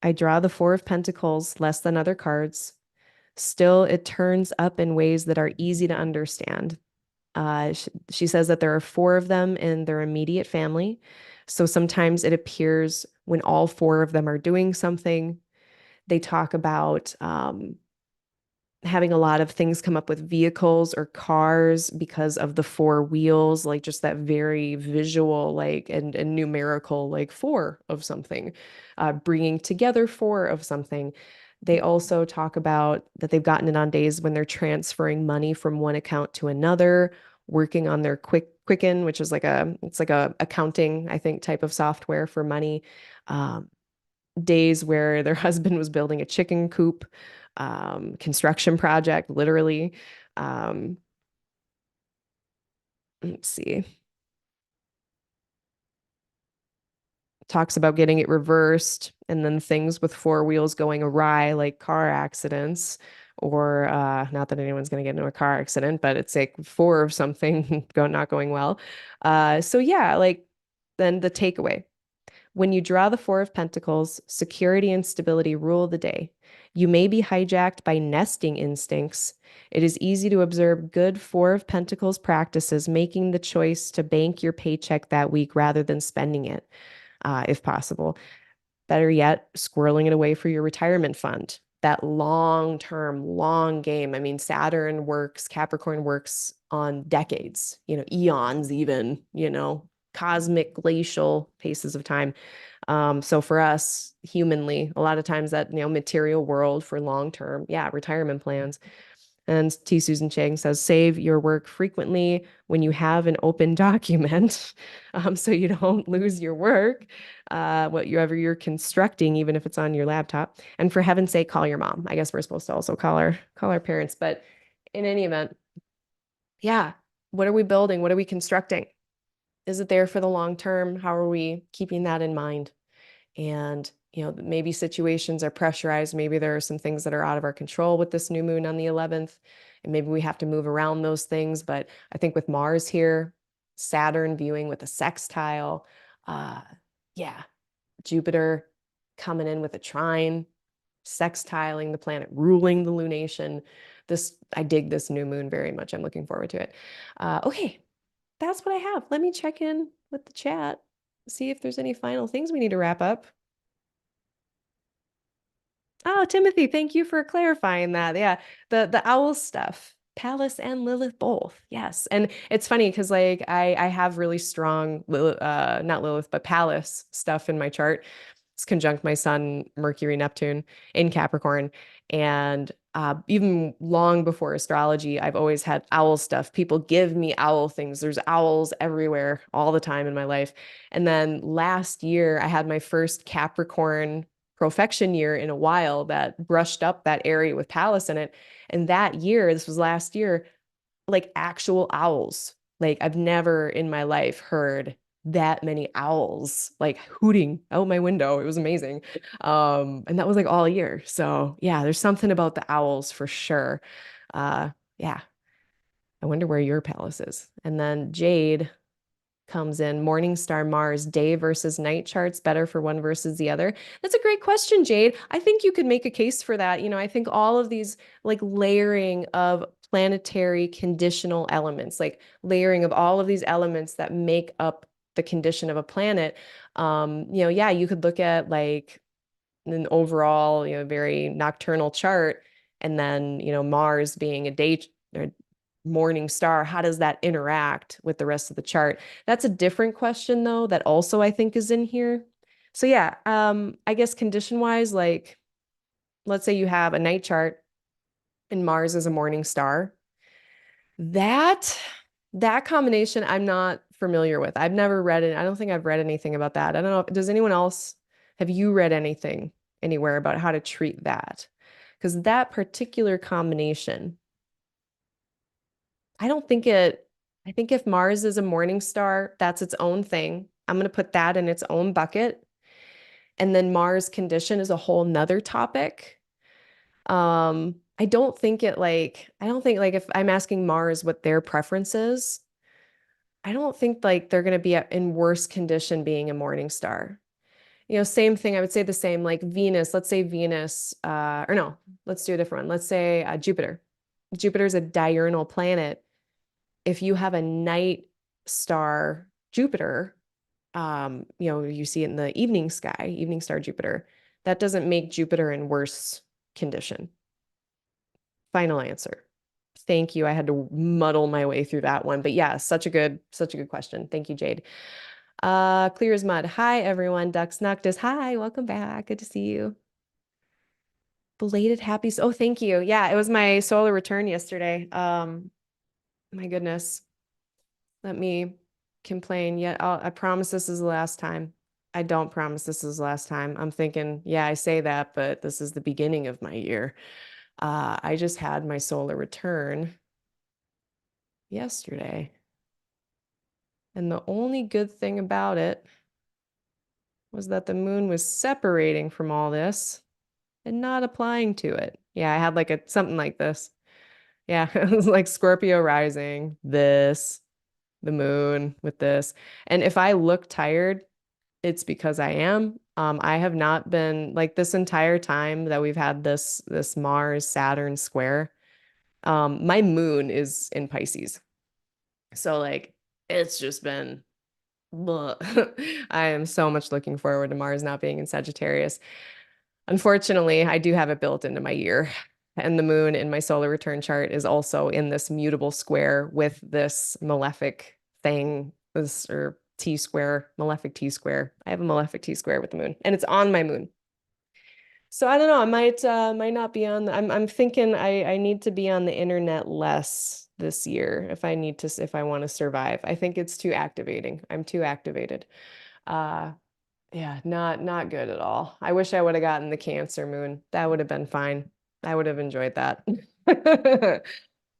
[SPEAKER 1] I draw the Four of Pentacles less than other cards. Still, it turns up in ways that are easy to understand. She says that there are four of them in their immediate family. So sometimes it appears when all four of them are doing something. They talk about having a lot of things come up with vehicles or cars because of the four wheels, like just that very visual, like and numerical, like four of something, bringing together four of something. They also talk about that they've gotten it on days when they're transferring money from one account to another, working on their Quicken, which is it's like a accounting, I think, type of software for money. Um, Days where their husband was building a chicken coop, construction project, literally. Um, let's see. Talks about getting it reversed and then things with four wheels going awry, like car accidents, or not that anyone's going to get into a car accident, but it's like four of something not going well. So yeah, like then the takeaway. When you draw the Four of Pentacles, security and stability rule the day. You may be hijacked by nesting instincts. It is easy to observe good Four of Pentacles practices, making the choice to bank your paycheck that week rather than spending it, if possible. Better yet, squirreling it away for your retirement fund. That long term, long game. I mean, Capricorn works on decades, eons, even, cosmic glacial paces of time. So for us, humanly, a lot of times that, material world for long term, yeah, retirement plans. And T. Susan Chang says, save your work frequently when you have an open document, so you don't lose your work, whatever you're constructing, even if it's on your laptop. And for heaven's sake, call your mom. I guess we're supposed to also call our parents. But in any event, yeah, what are we building? What are we constructing? Is it there for the long term? How are we keeping that in mind? And, maybe situations are pressurized. Maybe there are some things that are out of our control with this new moon on the 11th. And maybe we have to move around those things. But I think with Mars here, Saturn viewing with a sextile, yeah, Jupiter coming in with a trine, sextiling the planet, ruling the lunation. I dig this new moon very much. I'm looking forward to it. Okay, that's what I have. Let me check in with the chat, see if there's any final things we need to wrap up. Oh, Timothy, thank you for clarifying that. Yeah, the owl stuff, Pallas and Lilith both. Yes, and it's funny because like I have really strong not Lilith but Pallas stuff in my chart. It's conjunct my sun, Mercury, Neptune in Capricorn, and even long before astrology, I've always had owl stuff. People give me owl things. There's owls everywhere all the time in my life. And then last year, I had my first Capricorn profection year in a while that brushed up that area with Pallas in it. And that year, this was last year, like actual owls. Like I've never in my life heard that many owls like hooting out my window. It was amazing. And that was like all year. So yeah, there's something about the owls for sure. Yeah. I wonder where your palace is. And then Jade comes in, morning star Mars, day versus night charts, better for one versus the other? That's a great question, Jade. I think you could make a case for that. I think all of these like layering of planetary conditional elements, like layering of all of these elements that make up the condition of a planet, yeah, you could look at like an overall, very nocturnal chart, and then, Mars being a day or morning star, how does that interact with the rest of the chart? That's a different question though, that also I think is in here. So yeah, I guess condition wise, like let's say you have a night chart and Mars is a morning star. That that combination I'm not familiar with. I've never read it. I don't think I've read anything about that. I don't know. Does anyone else, have you read anything anywhere about how to treat that? Because that particular combination, I don't think it, I think if Mars is a morning star, that's its own thing. I'm going to put that in its own bucket. And then Mars condition is a whole nother topic. I don't think like if I'm asking Mars what their preference is, I don't think like they're going to be in worse condition being a morning star. Same thing. I would say the same, like Venus, let's say Venus, or no, let's do a different one. Let's say Jupiter. Jupiter is a diurnal planet. If you have a night star Jupiter, you see it in the evening sky, evening star Jupiter, that doesn't make Jupiter in worse condition. Final answer. Thank you. I had to muddle my way through that one, but yeah, such a good question. Thank you, Jade. Clear as mud. Hi, everyone. Dux Noctis. Hi, welcome back. Good to see you. Belated happy. Oh, thank you. Yeah, it was my solar return yesterday. My goodness. Let me complain. Yet I promise this is the last time. I don't promise this is the last time. I'm thinking, yeah, I say that, but this is the beginning of my year. I just had my solar return yesterday. And the only good thing about it was that the moon was separating from all this and not applying to it. Yeah, I had like something like this. Yeah, it was like Scorpio rising, this, the moon with this. And if I look tired, it's because I am. I have not been like this entire time that we've had this Mars Saturn square. My moon is in Pisces. So like it's just been I am so much looking forward to Mars not being in Sagittarius. Unfortunately, I do have it built into my year. And the moon in my solar return chart is also in this mutable square with this malefic thing, this or T square, malefic T square. I have a malefic T square with the moon, and it's on my moon. So I don't know, I might not be on I'm thinking I need to be on the internet less this year if I want to survive. I think it's too activating. I'm too activated. Uh yeah, not good at all. I wish I would have gotten the Cancer moon. That would have been fine. I would have enjoyed that.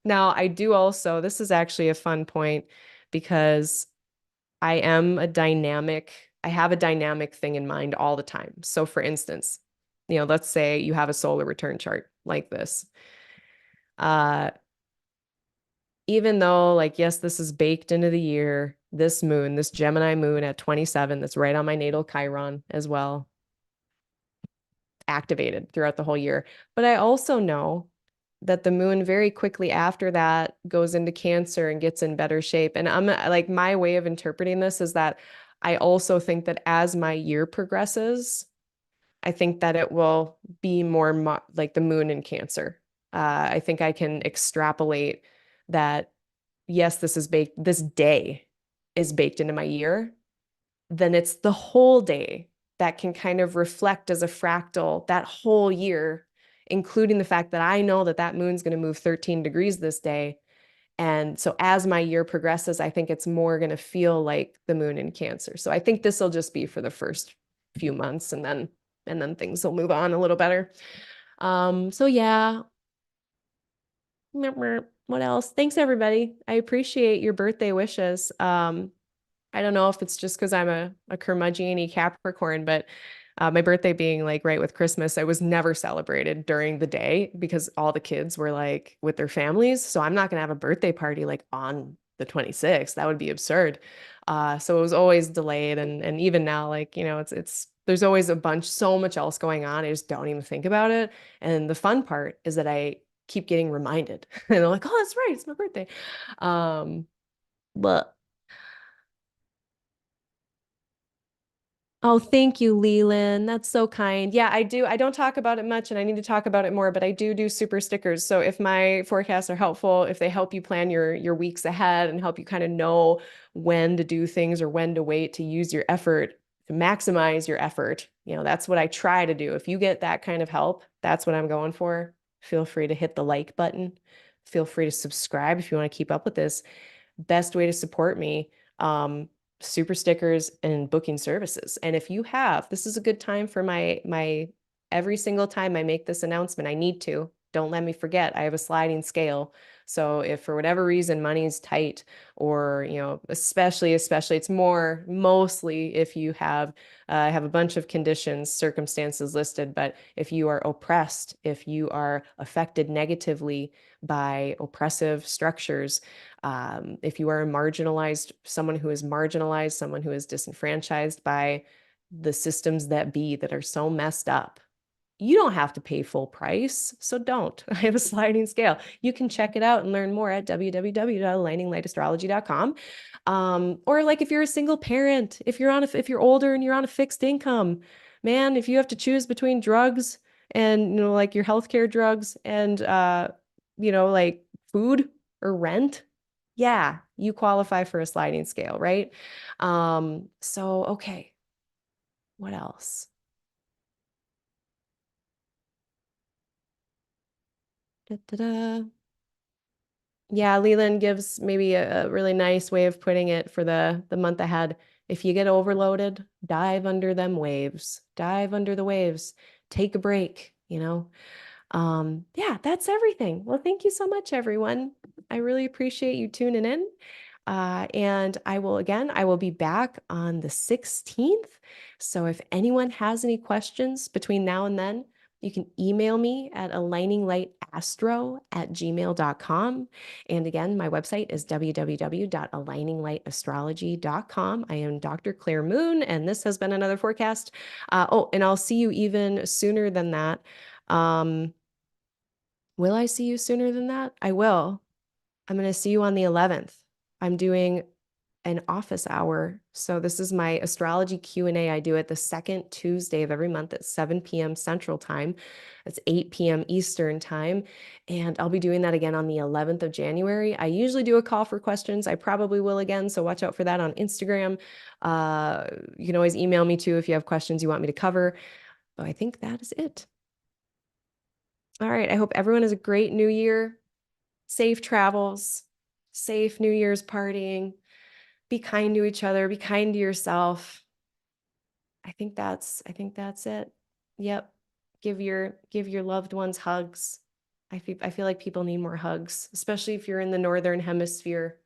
[SPEAKER 1] Now, I do also, this is actually a fun point because I have a dynamic thing in mind all the time. So for instance, let's say you have a solar return chart like this. Uh, Even though, like, yes, this is baked into the year, this moon, this Gemini moon at 27, that's right on my natal Chiron as well, activated throughout the whole year. But I also know that the moon very quickly after that goes into Cancer and gets in better shape. And I'm like, my way of interpreting this is that I also think that as my year progresses, I think that it will be more like the moon in Cancer. I think I can extrapolate that, yes, this day is baked into my year, then it's the whole day that can kind of reflect as a fractal that whole year, including the fact that I know that that moon's going to move 13 degrees this day. And so as my year progresses, I think it's more going to feel like the moon in Cancer. So I think this will just be for the first few months, and then things will move on a little better. So yeah. What else? Thanks, everybody. I appreciate your birthday wishes. I don't know if it's just because I'm a curmudgeon Capricorn, but my birthday being like right with Christmas, I was never celebrated during the day because all the kids were like with their families. So I'm not gonna have a birthday party like on the 26th. That would be absurd. So it was always delayed, and even now, like it's there's always so much else going on. I just don't even think about it. And the fun part is that I keep getting reminded, and they're like, "Oh, that's right, it's my birthday." But Oh, thank you, Leland. That's so kind. Yeah, I do. I don't talk about it much and I need to talk about it more, but I do super stickers. So if my forecasts are helpful, if they help you plan your weeks ahead and help you kind of know when to do things or when to wait to use your effort, to maximize your effort, that's what I try to do. If you get that kind of help, that's what I'm going for. Feel free to hit the like button. Feel free to subscribe if you want to keep up with this. Best way to support me. Super stickers and booking services. And if you have, this is a good time for my every single time I make this announcement, I need to. Don't let me forget. I have a sliding scale. So if for whatever reason money's tight or, especially it's more mostly if you have a bunch of conditions, circumstances listed, but if you are oppressed, if you are affected negatively by oppressive structures, if you are someone who is marginalized, someone who is disenfranchised by the systems that be that are so messed up, you don't have to pay full price. So don't. I have a sliding scale. You can check it out and learn more at www.aligninglightastrology.com. Or like if you're a single parent, if you're older and you're on a fixed income, man, if you have to choose between drugs and like your healthcare drugs and like food or rent, yeah, you qualify for a sliding scale, right? So okay, what else? Da-da-da. Yeah, Leland gives maybe a really nice way of putting it for the month ahead. If you get overloaded, dive under them waves. Dive under the waves. Take a break. Yeah, that's everything. Well, thank you so much, everyone. I really appreciate you tuning in. And I will be back on the 16th. So if anyone has any questions between now and then, you can email me at aligninglighastro@gmail.com. And again, my website is www.aligninglightastrology.com. I am Dr. Claire Moon, and this has been another forecast. And I'll see you even sooner than that. Um, will I see you sooner than that? I will. I'm going to see you on the 11th. I'm doing an office hour. So this is my astrology Q&A. I do it the second Tuesday of every month at 7 p.m. Central Time. It's 8 p.m. Eastern Time. And I'll be doing that again on the 11th of January. I usually do a call for questions. I probably will again. So watch out for that on Instagram. You can always email me too if you have questions you want me to cover. But I think that is it. All right. I hope everyone has a great new year. Safe travels, safe New Year's partying. Be kind to each other, be kind to yourself. I think that's it. Yep. Give your loved ones hugs. I feel like people need more hugs, especially if you're in the northern hemisphere.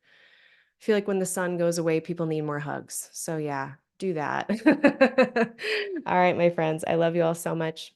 [SPEAKER 1] I feel like when the sun goes away, people need more hugs. So yeah, do that. All right, my friends. I love you all so much.